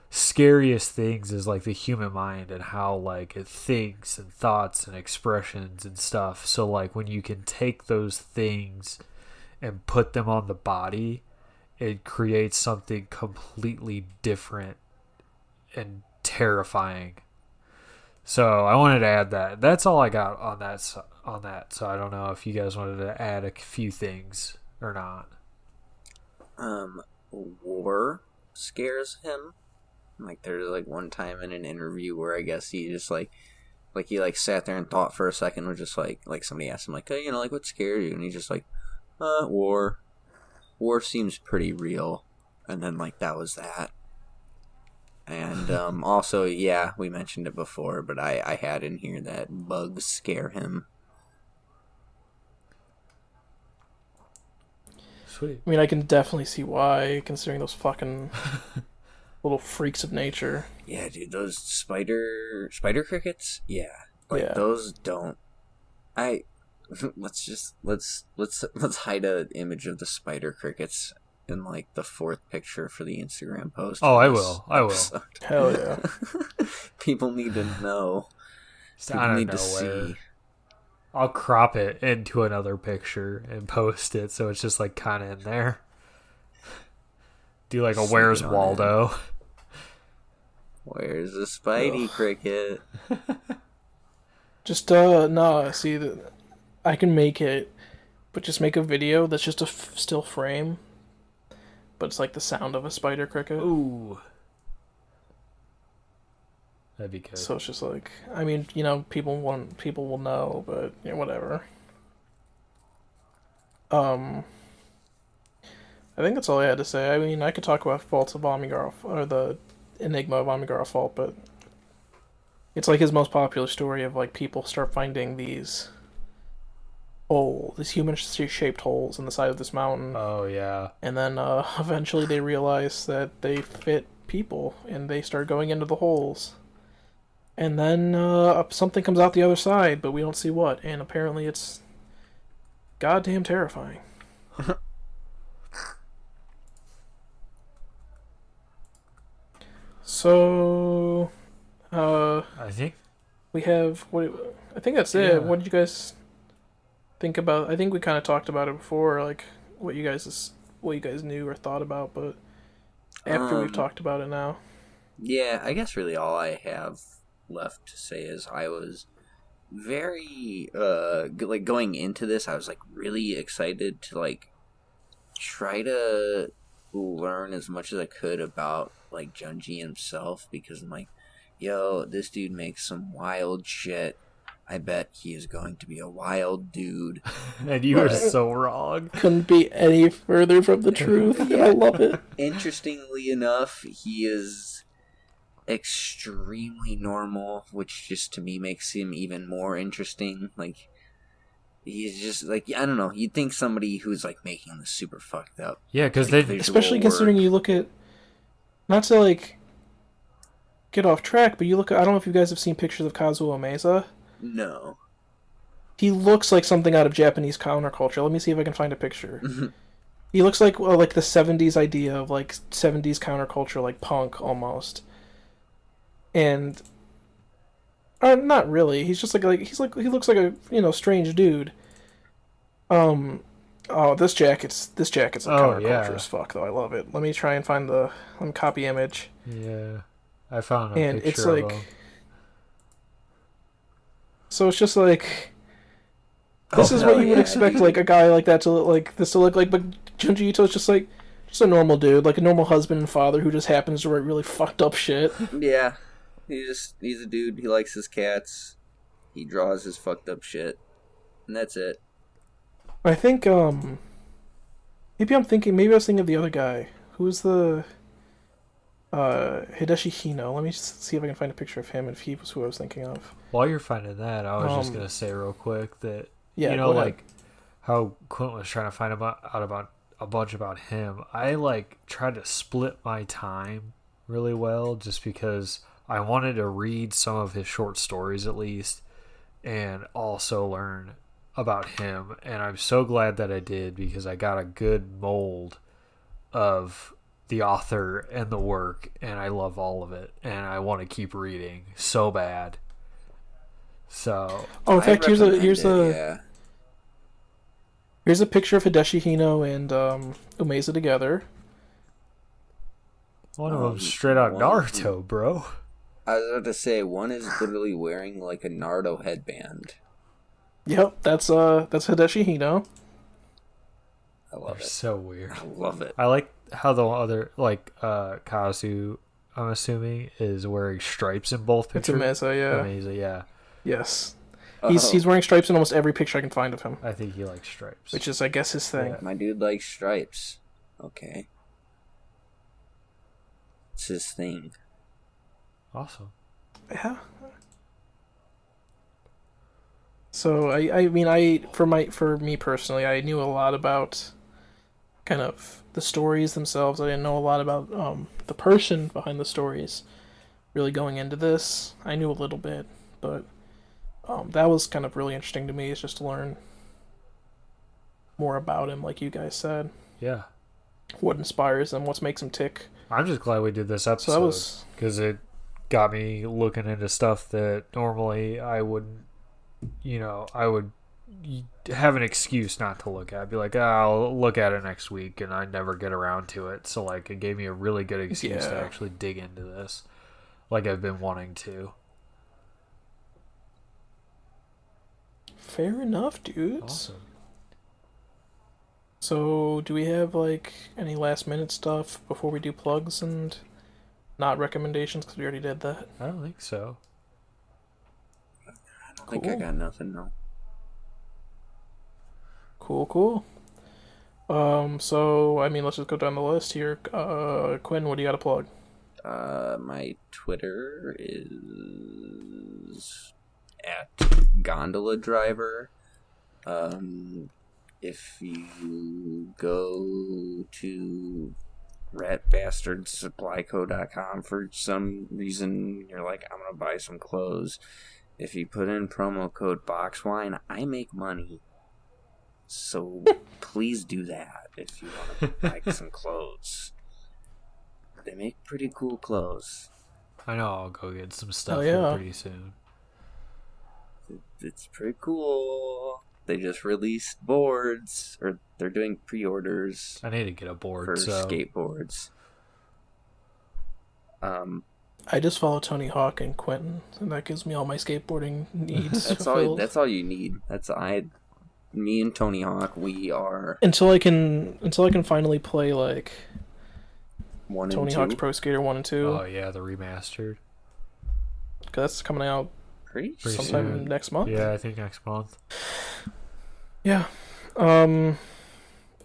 scariest things is like the human mind and how like it thinks and thoughts and expressions and stuff. So like when you can take those things and put them on the body, it creates something completely different and terrifying. So I wanted to add that. That's all I got on that. So I don't know if you guys wanted to add a few things or not. War scares him. Like there's like one time in an interview where I guess he just like he like sat there and thought for a second, was just like somebody asked him like, hey, you know, like what scared you? And he's just like, war. War seems pretty real. And then like that was that. And also, yeah, we mentioned it before, but I had in here that bugs scare him. Sweet. I mean, I can definitely see why, considering those fucking little freaks of nature. Yeah, dude, those spider crickets. Yeah, like Yeah. those don't. Let's hide an image of the spider crickets in like the fourth picture for the Instagram post. Oh, I will. Hell yeah. People need to know. People need to see. I'll crop it into another picture and post it so it's just like kind of in there. Do like a Where's Waldo? Where's the Spidey cricket? Just no. See that I can make it, but just make a video that's just a still frame, but it's like the sound of a spider cricket. Ooh. That'd be good. So it's just like, I mean, you know, people will know, but you know, whatever. I think that's all I had to say. I mean, I could talk about Faults of Amigara, or the Enigma of Amigara Fault, but it's like his most popular story of like people start finding these human-shaped holes in the side of this mountain. Oh yeah. And then eventually they realize that they fit people, and they start going into the holes. And then something comes out the other side, but we don't see what. And apparently it's goddamn terrifying. So, I think we have I think that's it. What did you guys think about? I think we kind of talked about it before, like what you guys knew or thought about, but after we've talked about it now. Yeah, I guess really all I have left to say is I was very like going into this, I was like really excited to like try to learn as much as I could about like Junji himself, because I'm like, yo, this dude makes some wild shit. I bet he is going to be a wild dude. And you were so wrong. Couldn't be any further from the truth. Yeah. I love it. Interestingly enough, he is extremely normal, which just to me makes him even more interesting. Like, he's just like, I don't know, you'd think somebody who's like making this super fucked up. Yeah, because like, they, especially considering you look at, not to like get off track, but you look at, I don't know if you guys have seen pictures of Kazuo Meza. No. He looks like something out of Japanese counterculture. Let me see if I can find a picture. He looks like the '70s idea of like '70s counterculture, like punk almost. And not really. He's just he looks like a strange dude. Oh, this jacket's like counterculture as fuck though. I love it. Let me try and find let me copy image. Yeah, I found a and picture it's of him. So it's just like this is what you would expect like a guy like that to look like, but Junji Ito is just a normal dude, like a normal husband and father who just happens to write really fucked up shit. Yeah. He's a dude, he likes his cats. He draws his fucked up shit. And that's it. I think maybe I was thinking of the other guy. Who's the Hideshi Hino. Let me just see if I can find a picture of him if he was who I was thinking of. While you're finding that, I was just gonna say real quick that like how Clint was trying to find out about a bunch about him. I tried to split my time really well just because I wanted to read some of his short stories at least, and also learn about him. And I'm so glad that I did because I got a good mold of the author and the work, and I love all of it, and I want to keep reading so bad. So, in fact, here's a picture of Hideshi Hino and Umeza together. One of them straight out Naruto, bro. I was about to say one is literally wearing like a Naruto headband. Yep, that's Hideshi Hino. I love it. So weird. I love it. I like how the other Kazu, I'm assuming, is wearing stripes in both pictures. It's Umeza, yeah. Yes. He's wearing stripes in almost every picture I can find of him. I think he likes stripes. Which is, I guess, his thing. Yeah. My dude likes stripes. Okay. It's his thing. Awesome. Yeah. So for me personally, I knew a lot about kind of the stories themselves. I didn't know a lot about the person behind the stories. Really going into this, I knew a little bit, but that was kind of really interesting to me. Is just to learn more about him, like you guys said. Yeah. What inspires him? What makes him tick? I'm just glad we did this episode because it got me looking into stuff that normally I wouldn't. I would have an excuse not to look at. I'd be like, I'll look at it next week, and I never get around to it. So, it gave me a really good excuse to actually dig into this, like I've been wanting to. Fair enough, dudes. Awesome. So, do we have, any last-minute stuff before we do plugs and not recommendations, because we already did that? I don't think so. I think I got nothing, no. Cool. So, let's just go down the list here. Quinn, what do you got to plug? My Twitter is at Gondola Driver. If you go to ratbastardsupplyco.com for some reason, you're like, I'm going to buy some clothes. If you put in promo code BOXWINE, I make money. So please do that if you want to buy some clothes. They make pretty cool clothes. I know I'll go get some stuff here pretty soon. It's pretty cool. They just released boards, or they're doing pre-orders. I need to get a board for skateboards. I just follow Tony Hawk and Quentin, and that gives me all my skateboarding needs. That's all you need. Me and Tony Hawk, we are until I can finally play Tony Hawk's Pro Skater 1 and 2. Oh yeah, the remastered. Cause that's coming out pretty sometime soon. Next month. Yeah, I think next month. Yeah. I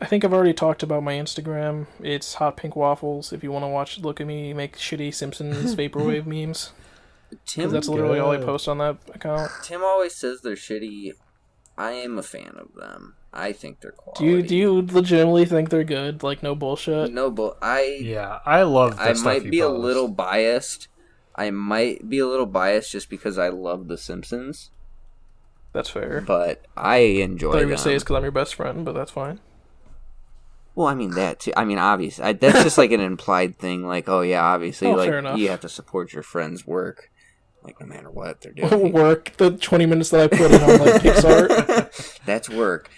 think I've already talked about my Instagram. It's Hot Pink Waffles. If you want to look at me make shitty Simpsons vaporwave memes. Tim, that's literally all I post on that account. Tim always says they're shitty. I am a fan of them. I think they're quality. Do you legitimately think they're good? No bullshit? No I love the I stuff might you be post. a little biased. I might be a little biased just because I love The Simpsons. That's fair. But I enjoy them. I thought you were going to say it's because I'm your best friend, but that's fine. Well, I mean that too. I mean, obviously, that's just like an implied thing. Like, oh yeah, obviously, fair enough. you have to support your friend's work, like no matter what they're doing. Work the 20 minutes that I put in on like Pixar. That's work.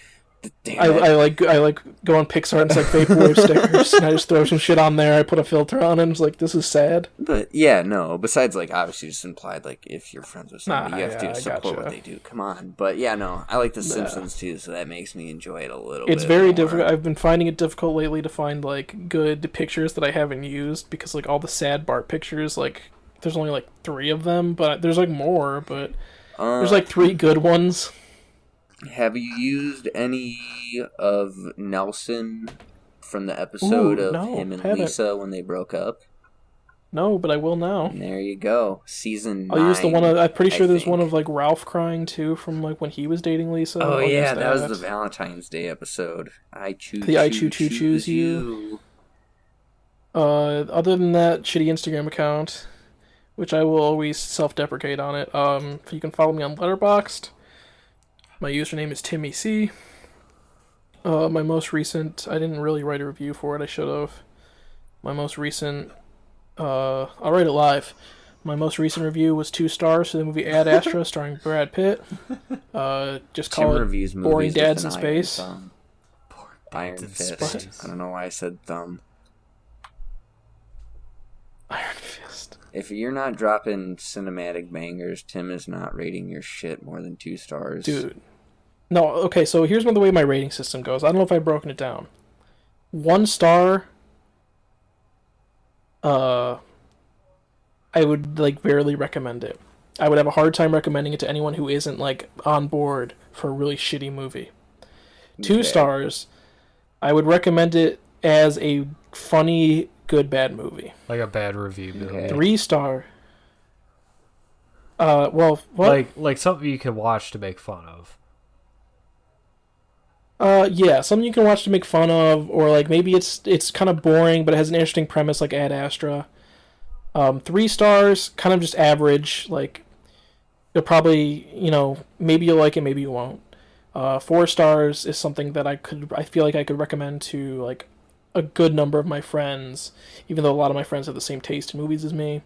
Damn I like go on Pixar and it's like vaporwave stickers, and I just throw some shit on there. I put a filter on it. And it's like, this is sad. But yeah, no. Besides, like obviously, just implied like if you're friends with somebody, you have to support what they do. Come on. But yeah, no. I like The Simpsons too, so that makes me enjoy it a little. It's bit very more. difficult. I've been finding it difficult lately to find like good pictures that I haven't used because like all the sad Bart pictures, like there's only like 3 of them, but there's like more. But there's like 3 good ones. Have you used any of Nelson from the episode of him and Lisa when they broke up? No, but I will now. And there you go. Season 9. I'll use the one I'm pretty sure there's one of like Ralph crying too from like when he was dating Lisa. Oh yeah, that was the Valentine's Day episode. I choose you. Other than that shitty Instagram account, which I will always self-deprecate on it. You can follow me on Letterboxd. My username is Timmy C. My most recent, I didn't really write a review for it, I should have. My most recent, I'll write it live. My most recent review was 2 stars for the movie Ad Astra starring Brad Pitt. Just call it Boring Dads in Space. Iron Fist. I don't know why I said thumb. Iron Fist. If you're not dropping cinematic bangers, Tim is not rating your shit more than 2 stars. Dude. No, okay, so here's the way my rating system goes. I don't know if I've broken it down. 1 star, I would, like, barely recommend it. I would have a hard time recommending it to anyone who isn't, like, on board for a really shitty movie. 2 stars, I would recommend it as a funny, good, bad movie. Like a bad review movie. 3 star. Well, what? Like something you can watch to make fun of. Yeah, something you can watch to make fun of, or like maybe it's kind of boring, but it has an interesting premise, like Ad Astra. 3 stars, kind of just average. Like you'll probably, maybe you'll like it, maybe you won't. 4 stars is something that I feel like I could recommend to like a good number of my friends, even though a lot of my friends have the same taste in movies as me.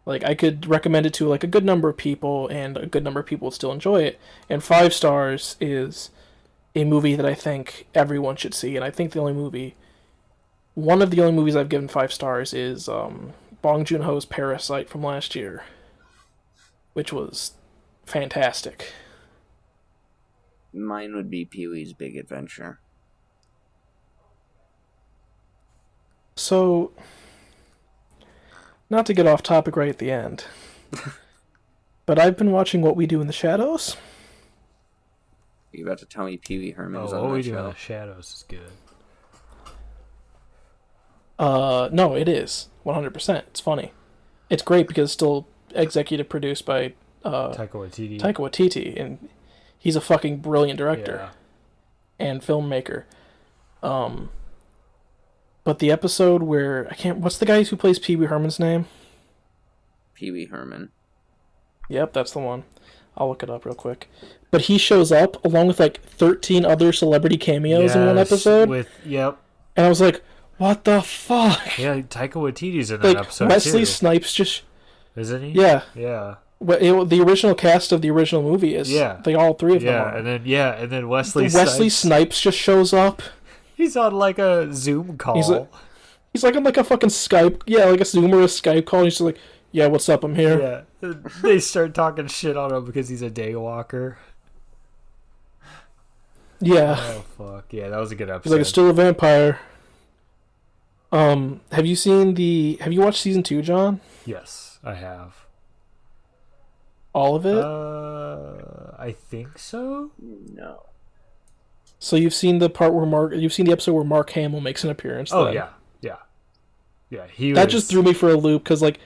Like, I could recommend it to, like, a good number of people, and a good number of people would still enjoy it. And 5 stars is a movie that I think everyone should see, and I think one of the only movies I've given 5 stars is Bong Joon-ho's Parasite from last year, which was fantastic. Mine would be Pee-wee's Big Adventure. So, not to get off topic right at the end, but I've been watching What We Do in the Shadows. Are you about to tell me Pee Wee Herman's on What that We Do show? in the Shadows is good. No, it is 100%. It's funny. It's great because it's still executive produced by Taika Waititi. Taika Waititi, and he's a fucking brilliant director and filmmaker. But the episode where what's the guy who plays Pee Wee Herman's name? Pee Wee Herman. Yep, that's the one. I'll look it up real quick. But he shows up along with like 13 other celebrity cameos in one episode. Yep. And I was like, what the fuck? Yeah, Taika Waititi's in that episode Wesley too. Snipes just... Isn't he? Yeah. Yeah. The original cast of the original movie is... Yeah. All 3 of them are. And then Wesley Snipes just shows up. He's on like a Zoom call. He's like on like a fucking Skype, like a Zoom or a Skype call. And he's just like, yeah, what's up? I'm here. Yeah, they start talking shit on him because he's a day walker. Yeah. Oh fuck yeah, that was a good episode. He's like, it's still a vampire. Have you watched season 2, John? Yes, I have. All of it? I think so. No. So you've seen the episode where Mark Hamill makes an appearance. Oh then. yeah. That just threw me for a loop because like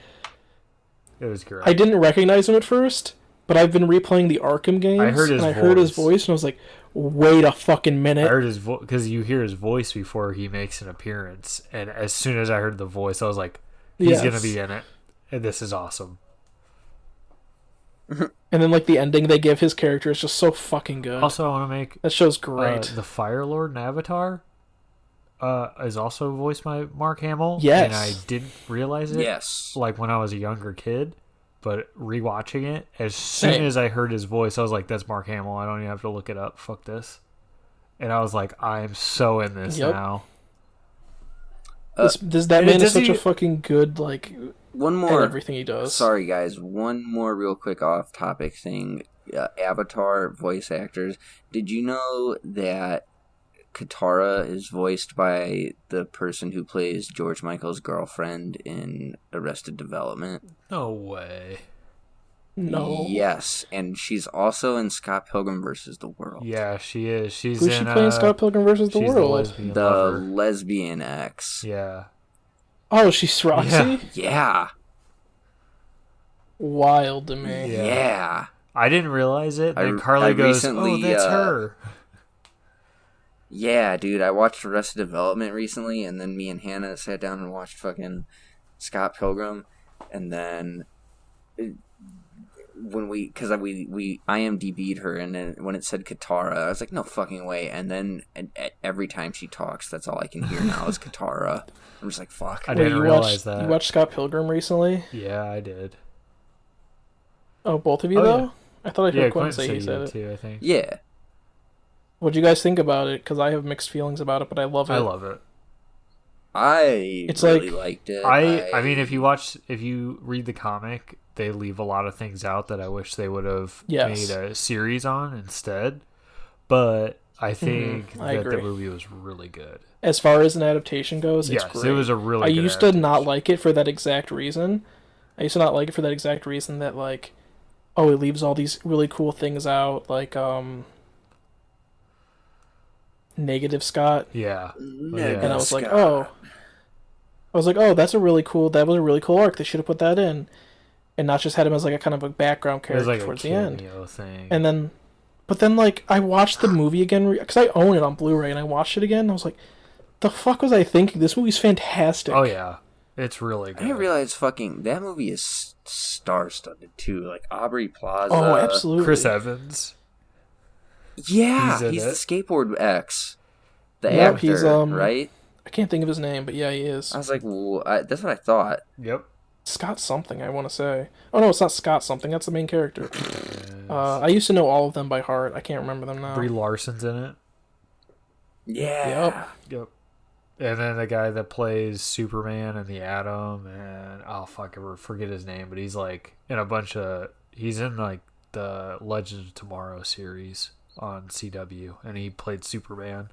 it was great. I didn't recognize him at first, but I've been replaying the Arkham games. I heard his voice, and I was like, wait a fucking minute. I heard his voice because you hear his voice before he makes an appearance, and as soon as I heard the voice, I was like, he's gonna be in it, and this is awesome. And then like the ending they give his character is just so fucking good. Also, I want to make that show's great. The Fire Lord in Avatar is also voiced by Mark Hamill. Yes, and I didn't realize it. Yes, like when I was a younger kid, but rewatching it, as soon as I heard his voice, I was like, "That's Mark Hamill. I don't even have to look it up. Fuck this." And I was like, "I'm so in this now." That man is such a fucking good one more at everything he does. Sorry guys, one more real quick off topic thing. Avatar voice actors. Did you know that Katara is voiced by the person who plays George Michael's girlfriend in Arrested Development? No way. No. Yes, and she's also in Scott Pilgrim vs. the World. Yeah, she is. Who's she playing Scott Pilgrim vs. the World? The lesbian ex. Yeah. Oh, she's Roxy? Yeah. Wild to me. Yeah. I didn't realize it. Then Carly goes, "Oh, that's her." Yeah, dude. I watched Arrested Development recently, and then me and Hannah sat down and watched fucking Scott Pilgrim, and then when we IMDb'd her, and then when it said Katara, I was like, no fucking way. And then every time she talks, that's all I can hear now is Katara. I'm just like, fuck. I didn't realize that. You watched Scott Pilgrim recently? Yeah, I did. Oh, both of you though? Yeah. I thought I heard Quentin say he said it too, I think. Yeah. What'd you guys think about it? Because I have mixed feelings about it, but I love it. I love it. I really liked it. I mean, if you read the comic, they leave a lot of things out that I wish they would have made a series on instead. But I think that the movie was really good. As far as an adaptation goes, it's great. It was a really good I used to not like it for that exact reason. That, like, oh, it leaves all these really cool things out, like, Negative Scott. Yeah. And I was like, oh, that was a really cool arc. They should have put that in. And not just had him as like a kind of a background character towards the end. Thing. But then like I watched the movie again because I own it on Blu-ray, and I watched it again. And I was like, the fuck was I thinking? This movie's fantastic. Oh yeah, it's really good. I didn't realize that movie is star-studded too. Like Aubrey Plaza. Oh, absolutely. Chris Evans. Yeah, he's the skateboard ex. The actor, he's, right? I can't think of his name, but yeah, he is. I was like, that's what I thought. Yep. Scott something, I want to say. Oh no, it's not Scott something. That's the main character. I used to know all of them by heart. I can't remember them now. Brie Larson's in it. Yeah. Yep. And then the guy that plays Superman and the Atom, and I forget his name, but he's like in a bunch of. He's in like the Legend of Tomorrow series on CW, and he played Superman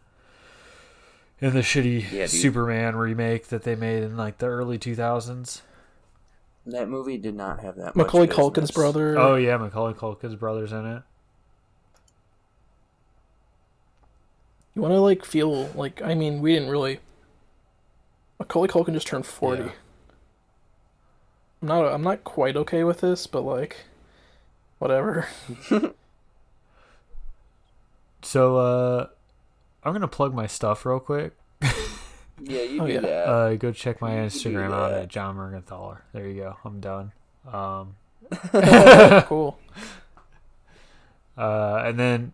in the shitty Superman remake that they made in like the early 2000s. That movie did not have that Macaulay much Culkin's brother. Oh yeah, Macaulay Culkin's brother's in it. You want to like feel like, I mean, we didn't really. Macaulay Culkin just turned 40. Yeah. I'm not quite okay with this, but like, whatever. So, I'm gonna plug my stuff real quick. Yeah, you do that. Go check my Instagram out at John Mergenthaler. There you go. I'm done. Cool. And then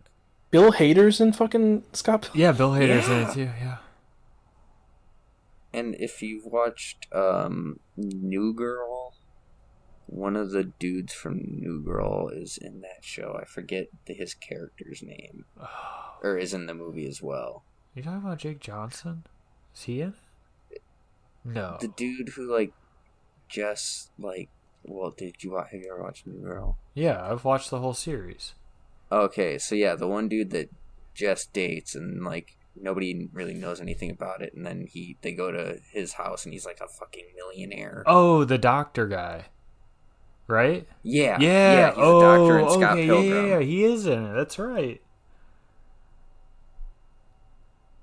Bill Hader's in fucking Scott. Yeah, Bill Hader's in it too. Yeah. And if you've watched New Girl, one of the dudes from New Girl is in that show. I forget his character's name, or is in the movie as well. You talking about Jake Johnson? Is he in? No. The dude who have you ever watched New Girl? Yeah, I've watched the whole series. Okay, so yeah, the one dude that Jess dates and nobody really knows anything about it, and then they go to his house and he's like a fucking millionaire. Oh, the doctor guy. Right? Yeah. Yeah, he's a doctor in Scott Pilgrim. Yeah, he is in it. That's right.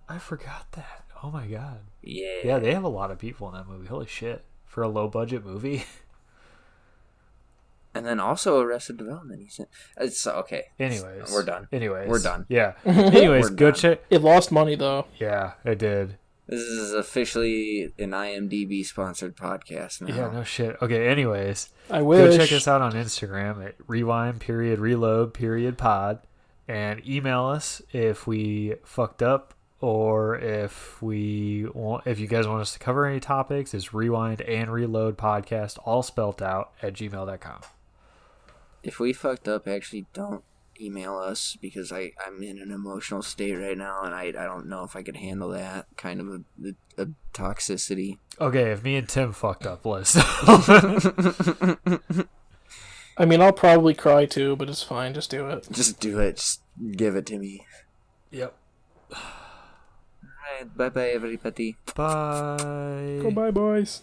I forgot that. Oh my god. Yeah. Yeah, they have a lot of people in that movie. Holy shit. For a low budget movie. And then also Arrested Development. It's okay. Anyways. We're done. We're done. Yeah. Anyways, go check. It lost money though. Yeah, it did. This is officially an IMDb sponsored podcast now. Yeah, no shit. Okay, anyways. I wish. Go check us out on Instagram at rewind_reload_pod and email us if we fucked up or if you guys want us to cover any topics. It's rewind and reload podcast all spelled out at gmail.com. If we fucked up, actually don't email us because I'm in an emotional state right now and I don't know if I could handle that kind of a toxicity. Okay, if me and Tim fucked up, let's I mean, I'll probably cry too, but it's fine. Just do it. Just do it. Just give it to me. Yep. Alright, bye-bye everybody. Bye. Goodbye, boys.